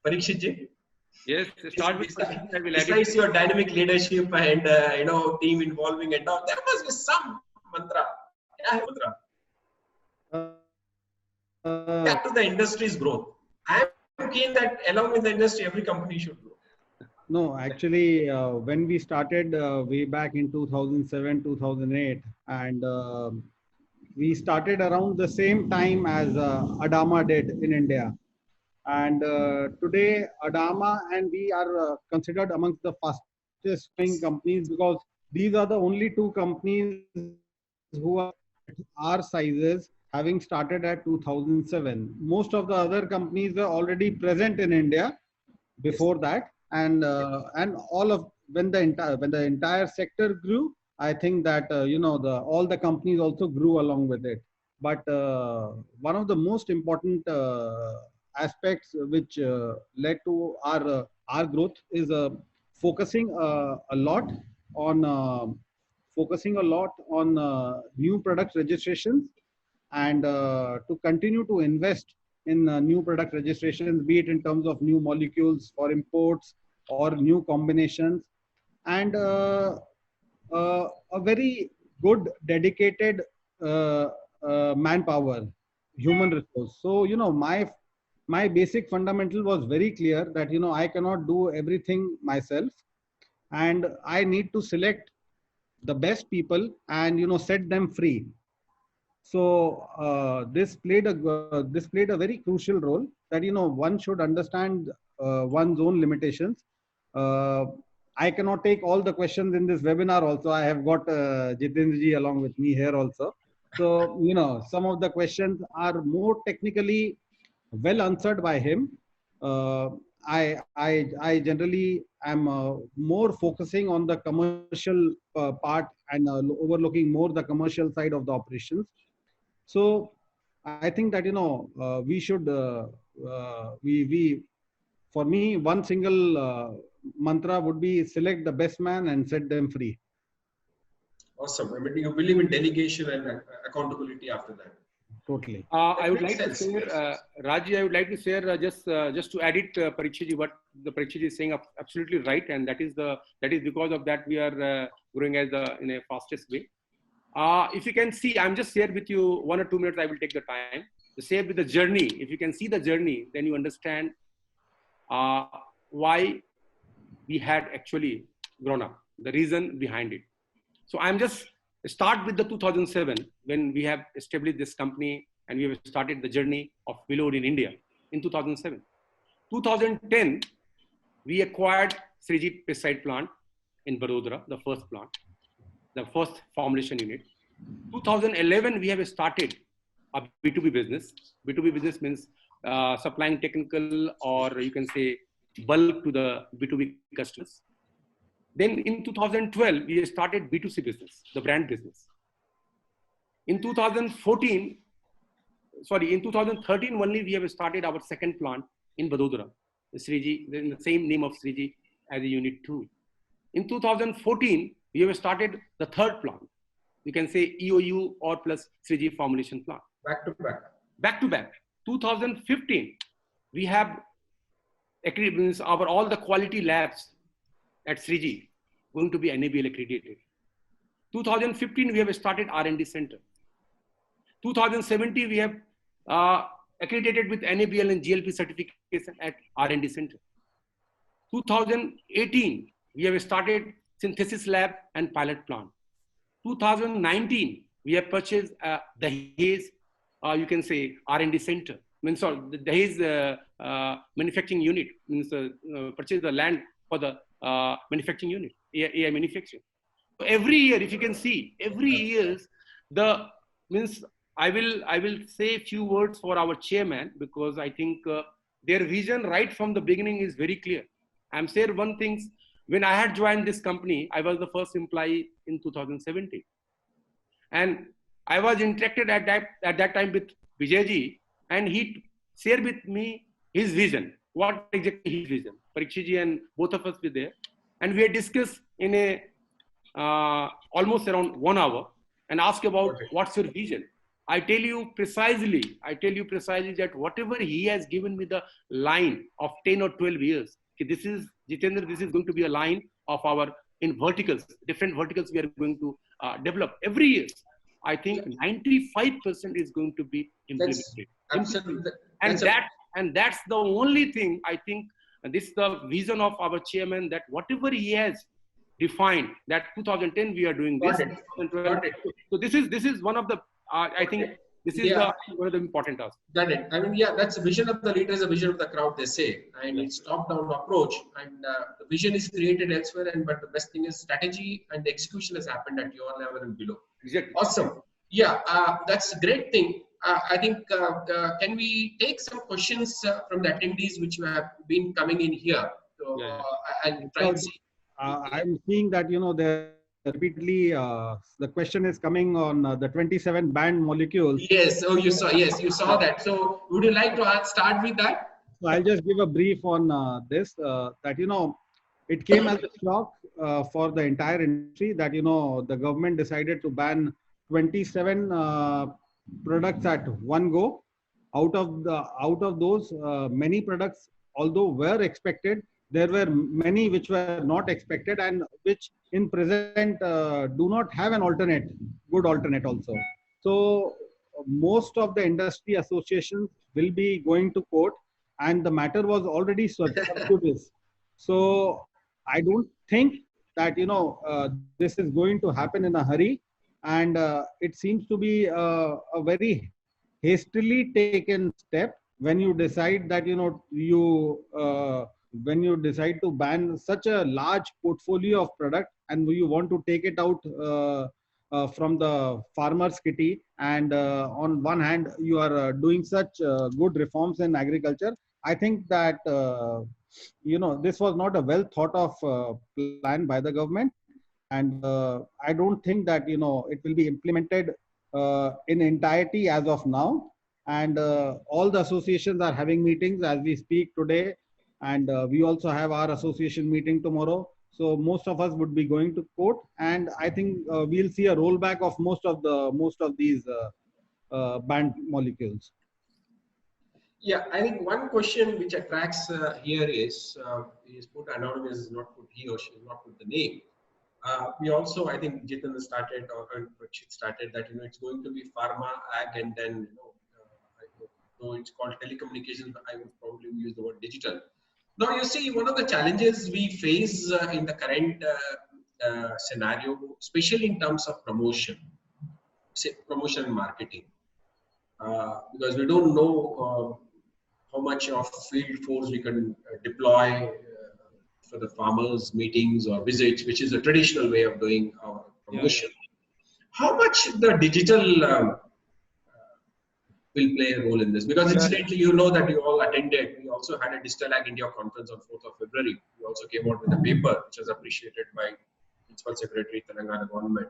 Parikshit ji?
Yes, start with
besides your dynamic leadership and team involving and all, there must be some mantra. Back to the industry's growth. I am keen that along with the industry, every company should grow.
No, actually, when we started way back in 2007, 2008, and we started around the same time as Adama did in India. And today, Adama and we are considered amongst the fastest growing companies, because these are the only two companies who are our sizes, having started at 2007. Most of the other companies were already present in India before that. And all of when the entire sector grew, I think that all the companies also grew along with it. But one of the most important aspects which led to our growth is focusing a lot on new product registrations, and to continue to invest in new product registrations, be it in terms of new molecules or imports or new combinations, and a very good dedicated manpower, human resource. So my basic fundamental was very clear that I cannot do everything myself, and I need to select the best people and set them free. So this played a very crucial role, that one should understand one's own limitations. I cannot take all the questions in this webinar. Also, I have got Jitendra ji along with me here also. So some of the questions are more technically well answered by him. I generally am more focusing on the commercial part and overlooking more the commercial side of the operations. So I think that we should for me, one single mantra would be select the best man and set them free.
Awesome. I mean, you believe in delegation and accountability after that.
Totally.
I would
makes
like to
sense.
share, Raji, I would like to share just to add it, Parikshit, what the Parikshit is saying absolutely right, and that is because of that we are growing as in a fastest way. If you can see, I'm just share with you 1 or 2 minutes. I will take the time to share with the journey. If you can see the journey, then you understand why we had actually grown up, the reason behind it. So I'm just start with the 2007 when we have established this company and we have started the journey of Willowood in India in 2007. 2010, we acquired Srijit pesticide plant in Vadodara, the first plant, the first formulation unit. 2011, we have started a B2B business. B2B business means supplying technical or you can say bulk to the B2B customers. Then in 2012, we started B2C business, the brand business. In 2013 only, we have started our second plant in Vadodara, Sriji, in the same name of Sriji as a unit 2. In 2014, we have started the third plant. You can say EOU or plus Sriji formulation plant.
Back to back.
Back to back. 2015, we have all the quality labs at Sriji going to be NABL accredited. 2015, we have started R&D center. 2017, we have accredited with NABL and GLP certification at R&D center. 2018, we have started synthesis lab and pilot plant. 2019, we have purchased Dahej, you can say R&D center. Means the Dahej manufacturing unit, means purchase the land for the manufacturing unit, AI manufacturing. So every year, if you can see, every year, I will say a few words for our chairman because I think their vision right from the beginning is very clear. I'm saying one thing. When I had joined this company, I was the first employee in 2017. And I was interacted at that time with Vijayji, and he shared with me his vision. What exactly his vision? Parikshitji and both of us were there. And we had discussed in a almost around 1 hour and asked about what's your vision. I tell you precisely that whatever he has given me the line of 10 or 12 years, this is, Jitendra, this is going to be a line of our in verticals, different verticals we are going to develop every year. I think 95% is going to be implemented.
Absolutely.
And that's the only thing I think, this is the vision of our chairman, that whatever he has defined, that 2010 we are doing this. So this is one of the, I think this is one of the important tasks.
Got it. I mean, yeah, that's the vision of the leader is a vision of the crowd, they say. And it's top-down approach. And the vision is created elsewhere. But the best thing is strategy and the execution has happened at your level and below.
Exactly.
Awesome. Yeah, that's a great thing. I think, can we take some questions from the attendees which have been coming in here? So, and try and see.
I'm seeing that, there repeatedly the question is coming on the 27 banned molecules.
Yes. Oh, you saw that. So would you like to start with that?
So I'll just give a brief on this, that, it came as a shock for the entire industry that, the government decided to ban 27 products at one go. Out of those, many products, although were expected, there were many which were not expected and which in present do not have an good alternate also. So most of the industry associations will be going to court, and the matter was already sub judice. So I don't think that, this is going to happen in a hurry. And it seems to be a very hastily taken step when you decide that, when you decide to ban such a large portfolio of product and you want to take it out from the farmer's kitty, and on one hand you are doing such good reforms in agriculture. I think that this was not a well thought of plan by the government, and I don't think that it will be implemented in entirety as of now. And all the associations are having meetings as we speak today. And we also have our association meeting tomorrow. So most of us would be going to court, and I think we'll see a rollback of most of these banned molecules.
Yeah, I think one question which attracts here is put anonymous, not put he or she, not put the name. We also, I think Jiten started or Prakshit started that it's going to be pharma, ag, and then though it's called telecommunications, but I would probably use the word digital. Now you see, one of the challenges we face in the current scenario, especially in terms of promotion, promotion and marketing, because we don't know how much of field force we can deploy for the farmers meetings or visits, which is a traditional way of doing our promotion. Yeah. How much the digital will play a role in this? Because incidentally, you know that you all attended. We also had a Digital Ag India conference on 4th of February. We also came out with a paper which was appreciated by Principal Secretary Telangana government.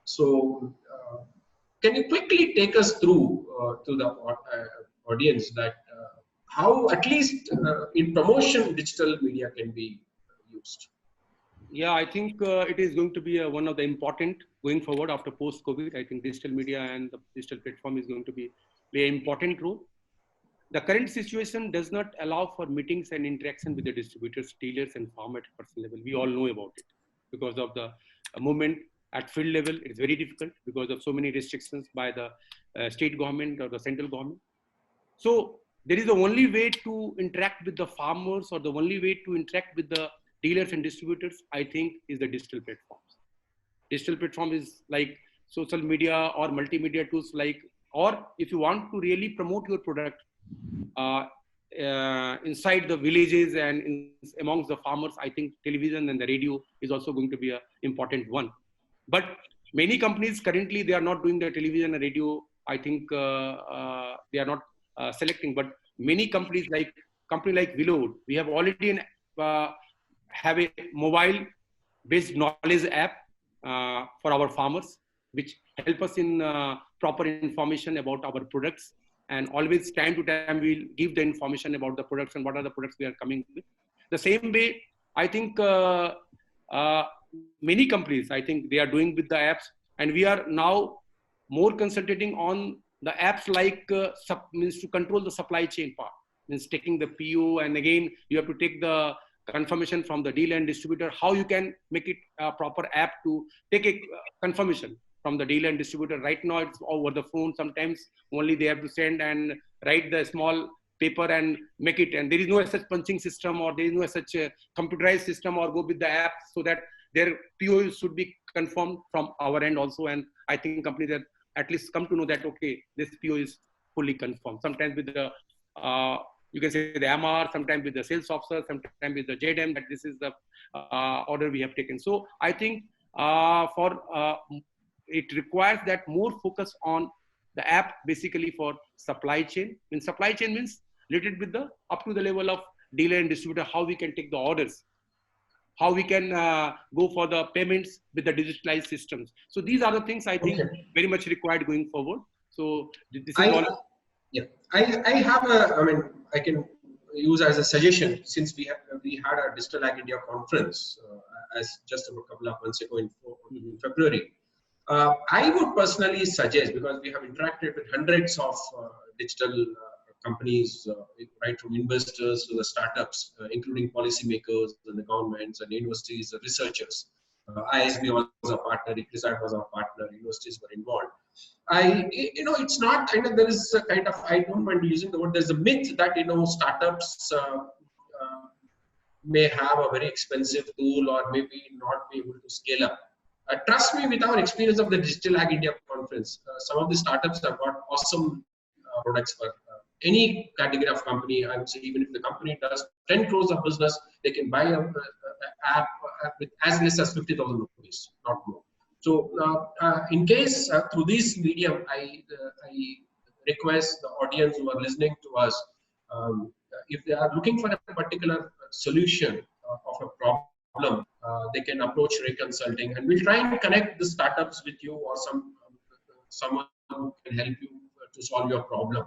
So, can you quickly take us through to the audience that how at least in promotion digital media can be used?
Yeah, I think it is going to be one of the important going forward after post-COVID. I think digital media and the digital platform is going to play an important role. The current situation does not allow for meetings and interaction with the distributors, dealers, and farmers at personal level. We all know about it because of the movement at field level. It's very difficult because of so many restrictions by the state government or the central government. So there is the only way to interact with the farmers or the only way to interact with the dealers and distributors, I think, is the digital platforms. Digital platform is like social media or multimedia tools like, or if you want to really promote your product inside the villages and amongst the farmers, I think television and the radio is also going to be an important one. But many companies currently, they are not doing the television and radio. I think they are not selecting, but many companies like Willow, we have already have a mobile based knowledge app for our farmers, which help us in proper information about our products, and always time to time we'll give the information about the products and what are the products we are coming with. The same way, I think many companies, I think they are doing with the apps, and we are now more concentrating on the apps like means to control the supply chain part, means taking the PO, and again you have to take the confirmation from the dealer and distributor, how you can make it a proper app to take a confirmation from the dealer and distributor. Right now it's over the phone. Sometimes only they have to send and write the small paper and make it, and there is no such punching system or there is no such a computerized system or go with the app, so that their PO should be confirmed from our end also. And I think companies have at least come to know that, okay, this PO is fully confirmed. Sometimes with the you can say the MR, sometimes with the sales officer, sometimes with the JDM, that this is the order we have taken. So I think it requires that more focus on the app basically for supply chain. And supply chain means related with the up to the level of dealer and distributor, how we can take the orders, how we can go for the payments with the digitalized systems. So these are the things I think very much required going forward. So this is all.
Yeah, I have I can use as a suggestion, since we had a Digital Ag India conference as just a couple of months ago in February. I would personally suggest, because we have interacted with hundreds of digital companies, right from investors to the startups, including policymakers and the governments and universities, and researchers. ISB was a partner, ICRISAT was our partner, universities were involved. It's not kind of, there is a kind of, I don't mind using the word, there's a myth that, startups may have a very expensive tool or maybe not be able to scale up. Trust me, with our experience of the Digital Ag India conference, some of the startups have got awesome products for any category of company. I would say even if the company does 10 crores of business, they can buy an app with as less as 50,000 rupees, not more. So in case through this medium, I request the audience who are listening to us, if they are looking for a particular solution of a problem, they can approach Ray Consulting, and we'll try and connect the startups with you or someone who can help you to solve your problem.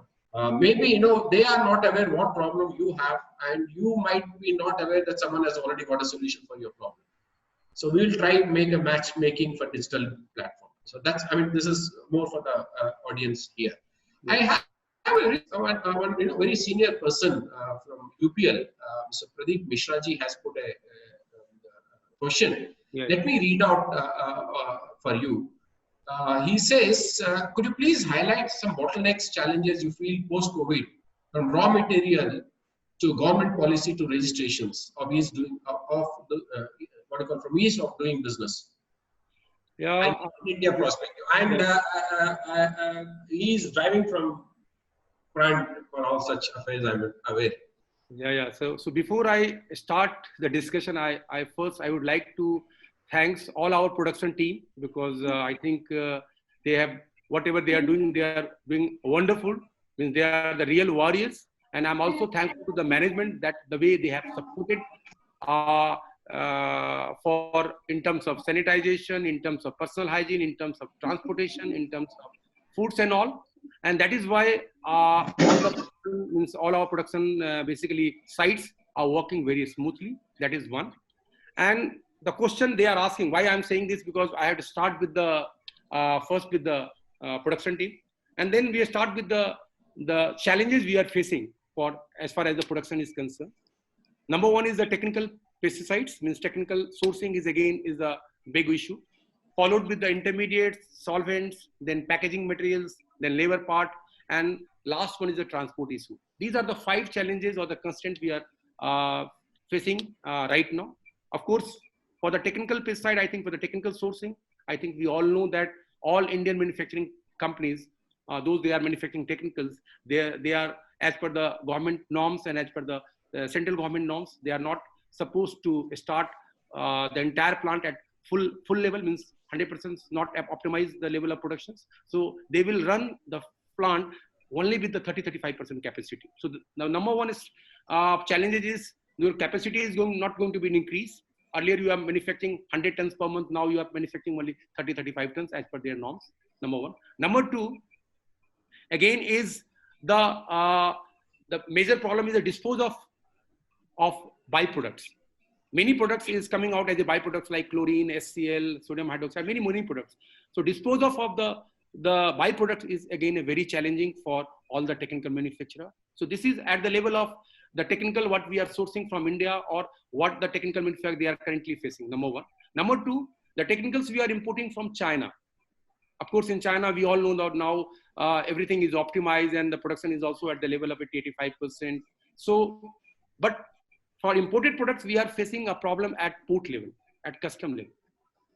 Maybe they are not aware what problem you have, and you might be not aware that someone has already got a solution for your problem. So we will try make a matchmaking for digital platform. So that's, I mean, this is more for the audience here. I have one very senior person from UPL, Mr. Pradeep Mishra ji has put a question.
Yeah.
Let me read out for you. He says, could you please highlight some bottlenecks, challenges you feel post-COVID from raw material to government policy to registrations of ease doing of the what you call from ease of doing business?
Yeah.
And India perspective. And he is driving from front for all such affairs. I'm aware.
Yeah. So before I start the discussion, I would like to thanks all our production team, because I think they have, whatever they are doing wonderful. Means they are the real warriors, and I'm also thankful to the management that the way they have supported for in terms of sanitization, in terms of personal hygiene, in terms of transportation, in terms of foods and all. And that is why all our production basically sites are working very smoothly. That is one. And the question they are asking, why I'm saying this, because I have to start with the first with the production team, and then we start with the challenges we are facing for as far as the production is concerned. Number one is the technical pesticides, means technical sourcing is a big issue, followed with the intermediates, solvents, then packaging materials, then labor part, and last one is the transport issue. These are the 5 challenges or the constraints we are facing right now. Of course, for the technical pesticide, I think for the technical sourcing, I think we all know that all Indian manufacturing companies, those they are manufacturing technicals, they are as per the government norms and as per the central government norms, they are not supposed to start the entire plant at full level, means 100% not optimize the level of productions. So they will run the plant only with the 30-35% capacity. So the number one is challenges is your capacity is not going to be increased. Earlier you are manufacturing 100 tons per month. Now you are manufacturing only 30-35 tons as per their norms. Number one. Number two, again, is the major problem is the dispose of byproducts. Many products is coming out as a byproducts like chlorine, HCl, sodium hydroxide, many products. So dispose of the byproduct is again a very challenging for all the technical manufacturer. So this is at the level of the technical what we are sourcing from India or what the technical manufacturer they are currently facing. Number one. Number two, the technicals we are importing from China. Of course, in China, we all know that now everything is optimized and the production is also at the level of 85%. So, but for imported products, we are facing a problem at port level, at custom level,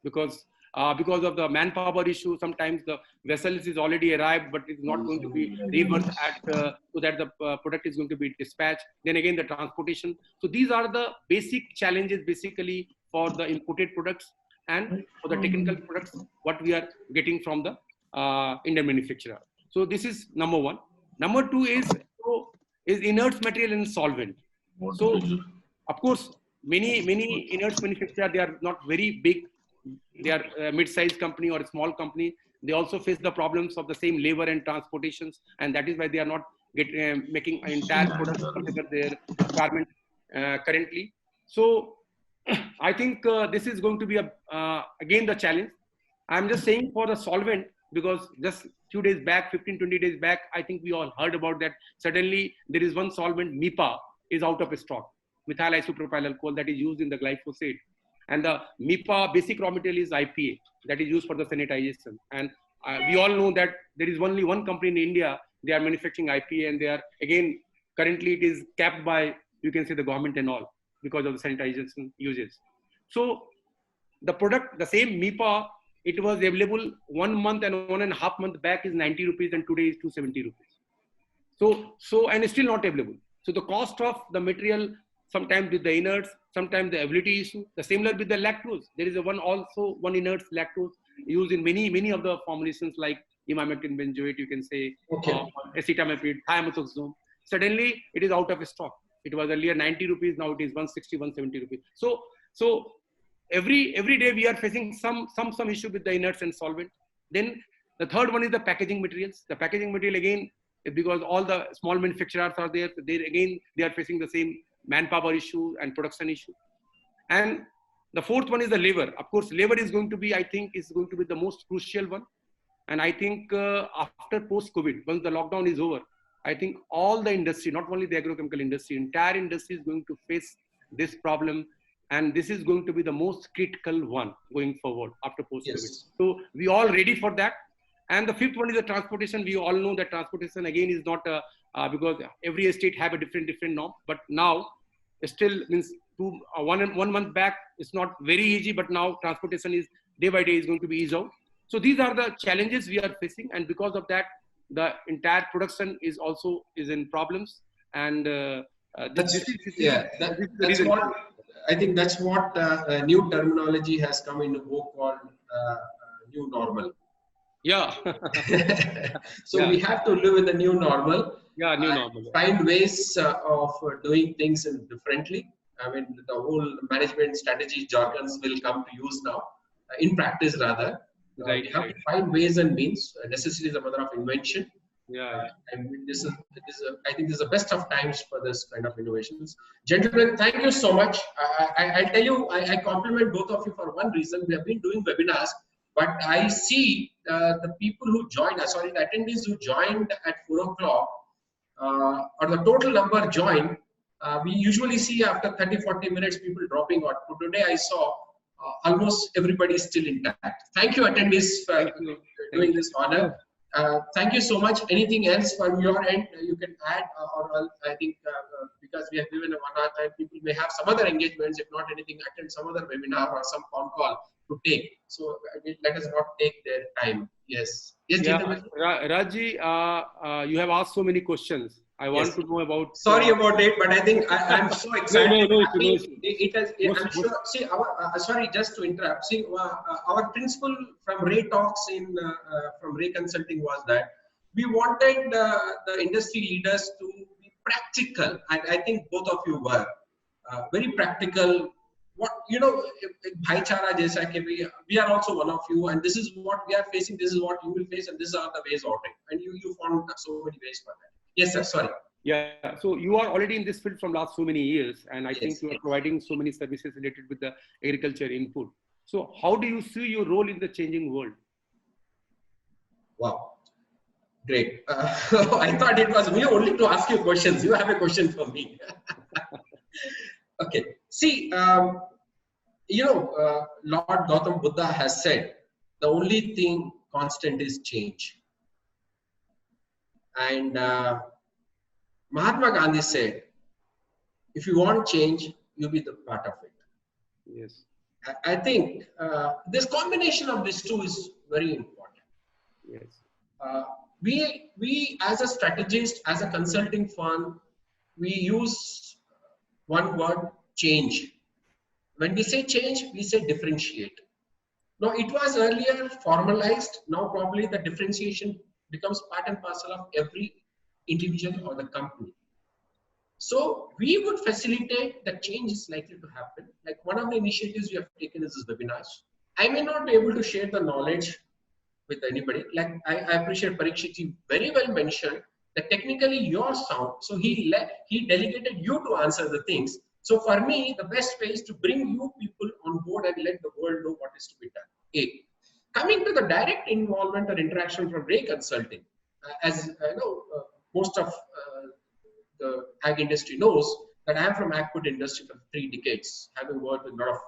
because of the manpower issue. Sometimes the vessels is already arrived, but it's not going to be reversed so that the product is going to be dispatched. Then again, the transportation. So these are the basic challenges basically for the imported products and for the technical products, what we are getting from the Indian manufacturer. So this is number one. Number two is inert material and solvent. So of course, many inert manufacturers, they are not very big. They are a mid-sized company or a small company. They also face the problems of the same labor and transportations, and that is why they are not making an entire product whatever their requirement currently. So I think this is going to be again the challenge. I'm just saying for the solvent, because just few days back, 15-20 days back, I think we all heard about that. Suddenly there is one solvent, MIPA, is out of stock, methyl isopropyl alcohol, that is used in the glyphosate. And the MIPA basic raw material is IPA, that is used for the sanitization. And we all know that there is only one company in India, they are manufacturing IPA, and they are, again, currently it is capped by, you can say, the government and all, because of the sanitization uses. So the product, the same MIPA, it was available 1 month and 1.5 months back is 90 rupees and today is 270 rupees. So and it's still not available. So the cost of the material, sometimes with the inerts, sometimes the ability issue, the similar with the lactose. There is one inert lactose used in many of the formulations like imamectin benzoate, you can say, acetamiprid, thiamethoxam. Suddenly it is out of stock. It was earlier 90 rupees, now it is 160, 170 rupees. So every day we are facing some issue with the inerts and solvent. Then the third one is the packaging materials. The packaging material, again, because all the small manufacturers are there, they are facing the same manpower issue and production issue. And The fourth one is the labor. Of course, labor is going to be, I think, is going to be the most crucial one. And I think after post-COVID, once the lockdown is over, I think all the industry, not only the agrochemical industry, entire industry is going to face this problem. And this is going to be the most critical one going forward after post-COVID.
Yes.
So we all ready for that. And the fifth one is the transportation. We all know that transportation again is not because every state have a different norm. But now still means 1 month back, it's not very easy. But now transportation is day by day is going to be eased out. So these are the challenges we are facing. And because of that, the entire production is also in problems. And
that's what I think. That's what a new terminology has come into vogue called new normal.
Yeah.
So yeah, we have to live in the new normal.
Yeah, new normal.
Find ways of doing things differently. I mean, the whole management strategy jargons will come to use now, in practice rather.
Right.
We have to find ways and means. Necessity is the mother of invention.
Yeah.
And I think this is the best of times for this kind of innovations. Gentlemen, thank you so much. I tell you, I compliment both of you for one reason. We have been doing webinars, but I see the people who joined, the attendees who joined at 4 o'clock, or the total number joined, we usually see after 30-40 minutes people dropping out. But today I saw almost everybody is still intact. Thank you, attendees, for doing this honor. Thank you so much. Anything else from your end you can add? Or I think because we have given a 1 hour time, people may have some other engagements. If not anything, attend some other webinar or some phone call to take. So let us not take their time. Yes. Yes, gentlemen.
Raji, you have asked so many questions. I want to know about.
Sorry about it, but I think I'm so excited.
No,
I'm sure. See, sorry, just to interrupt. See, our principle from Ray Talks from Ray Consulting was that we wanted the industry leaders to be practical, and I think both of you were very practical. What bhaichara jaisa ke we are also one of you, and this is what we are facing. This is what you will face, and these are the ways out. And you found so many ways for that. Yes, sir. Sorry.
Yeah. So you are already in this field from last so many years, and I think you are providing so many services related with the agriculture input. So how do you see your role in the changing world?
Wow. Great. I thought it was me only to ask you questions. You have a question for me. Okay. See, Lord Gautam Buddha has said, the only thing constant is change. And Mahatma Gandhi said, if you want change, you be the part of it.
Yes.
I think this combination of these two is very important.
Yes.
We as a strategist, as a consulting firm, we use one word, change. When we say change, we say differentiate. Now, it was earlier formalized. Now, probably the differentiation becomes part and parcel of every individual or the company. So we would facilitate that change is likely to happen. Like one of the initiatives we have taken is this webinars. I may not be able to share the knowledge with anybody. Like I appreciate Parikshit very well mentioned that technically you're sound. So he delegated you to answer the things. So for me, the best way is to bring you people on board and let the world know what is to be done. Coming to the direct involvement or interaction from Ray Consulting, as I know, most of the ag industry knows that I am from ag food industry for 3 decades, having worked with a lot of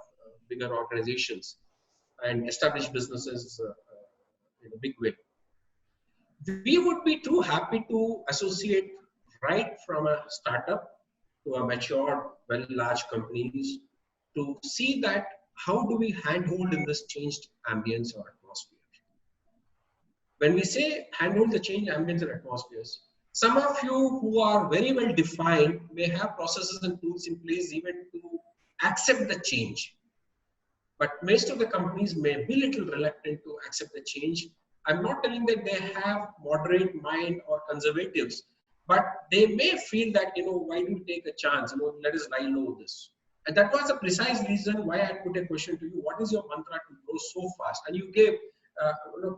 bigger organizations and established businesses in a big way. We would be too happy to associate right from a startup to a mature, very large companies to see that how do we handhold in this changed ambience or atmosphere. When we say handhold the changed ambience or atmospheres, some of you who are very well defined may have processes and tools in place even to accept the change. But most of the companies may be a little reluctant to accept the change. I'm not telling that they have moderate mind or conservatives, but they may feel that, why do you take a chance? Let us lie low this. And that was the precise reason why I put a question to you. What is your mantra to grow so fast? And you gave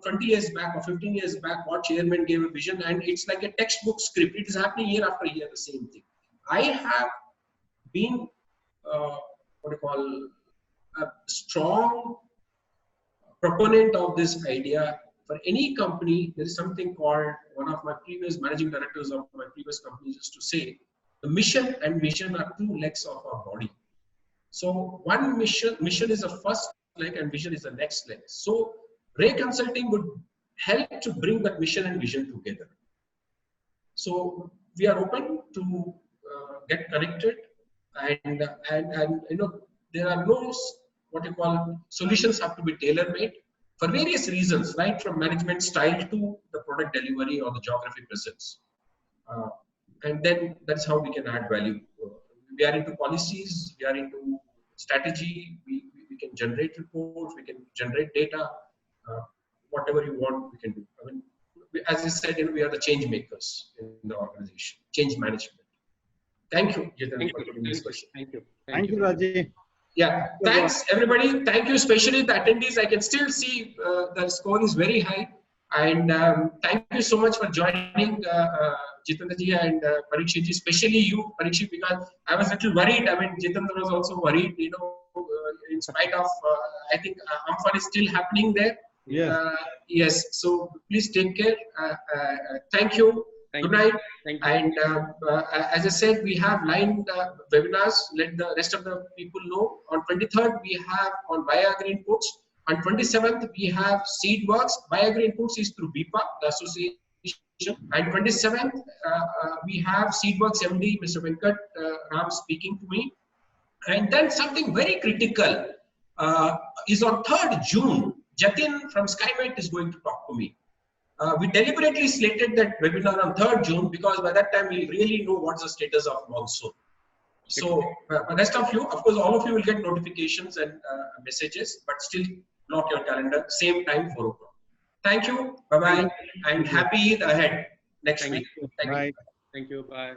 20 years back or 15 years back, what chairman gave a vision, and it's like a textbook script. It is happening year after year, the same thing. I have been, a strong proponent of this idea. For any company, there is something called, one of my previous managing directors of my previous company used to say, the mission and vision are two legs of our body. So one mission is the first leg and vision is the next leg. So Ray Consulting would help to bring that mission and vision together. So we are open to get connected, and you know, there are no, what you call, solutions have to be tailor-made for various reasons, right from management style to the product delivery or the geography presence. And then that's how we can add value. We are into policies, we are into strategy, we can generate reports, we can generate data, whatever you want, we can do. I mean, as I said, you know, we are the change makers in the organization, change management. Thank you, Jitan, for putting this question.
Thank you.
Thank you, Raji.
Yeah, thanks everybody. Thank you, especially the attendees. I can still see the score is very high. And thank you so much for joining, Jitendra ji and Parikshit ji, especially you, Parikshit, because I was a little worried. I mean, Jitendra was also worried, you know, in spite of, I think Amphan is still happening there.
Yes.
Yes, so please take care. Thank you. Good night.
Thank you.
And as I said, we have lined webinars. Let the rest of the people know. On 23rd, we have on BioAgri Inputs. On 27th, we have Seedworks. BioAgri Inputs is through BIPA, the association. And 27th, we have Seedworks MD, Mr. Venkat Ram, speaking to me. And then something very critical is on 3rd June. Jatin from SkyMate is going to talk to me. We deliberately slated that webinar on 3rd June because by that time we really know what's the status of monsoon. So the rest of you, of course, all of you will get notifications and messages, but still block your calendar, same time, 4 o'clock. Thank you. Bye-bye. And happy Eid ahead next week. Thank you.
Thank you. Bye.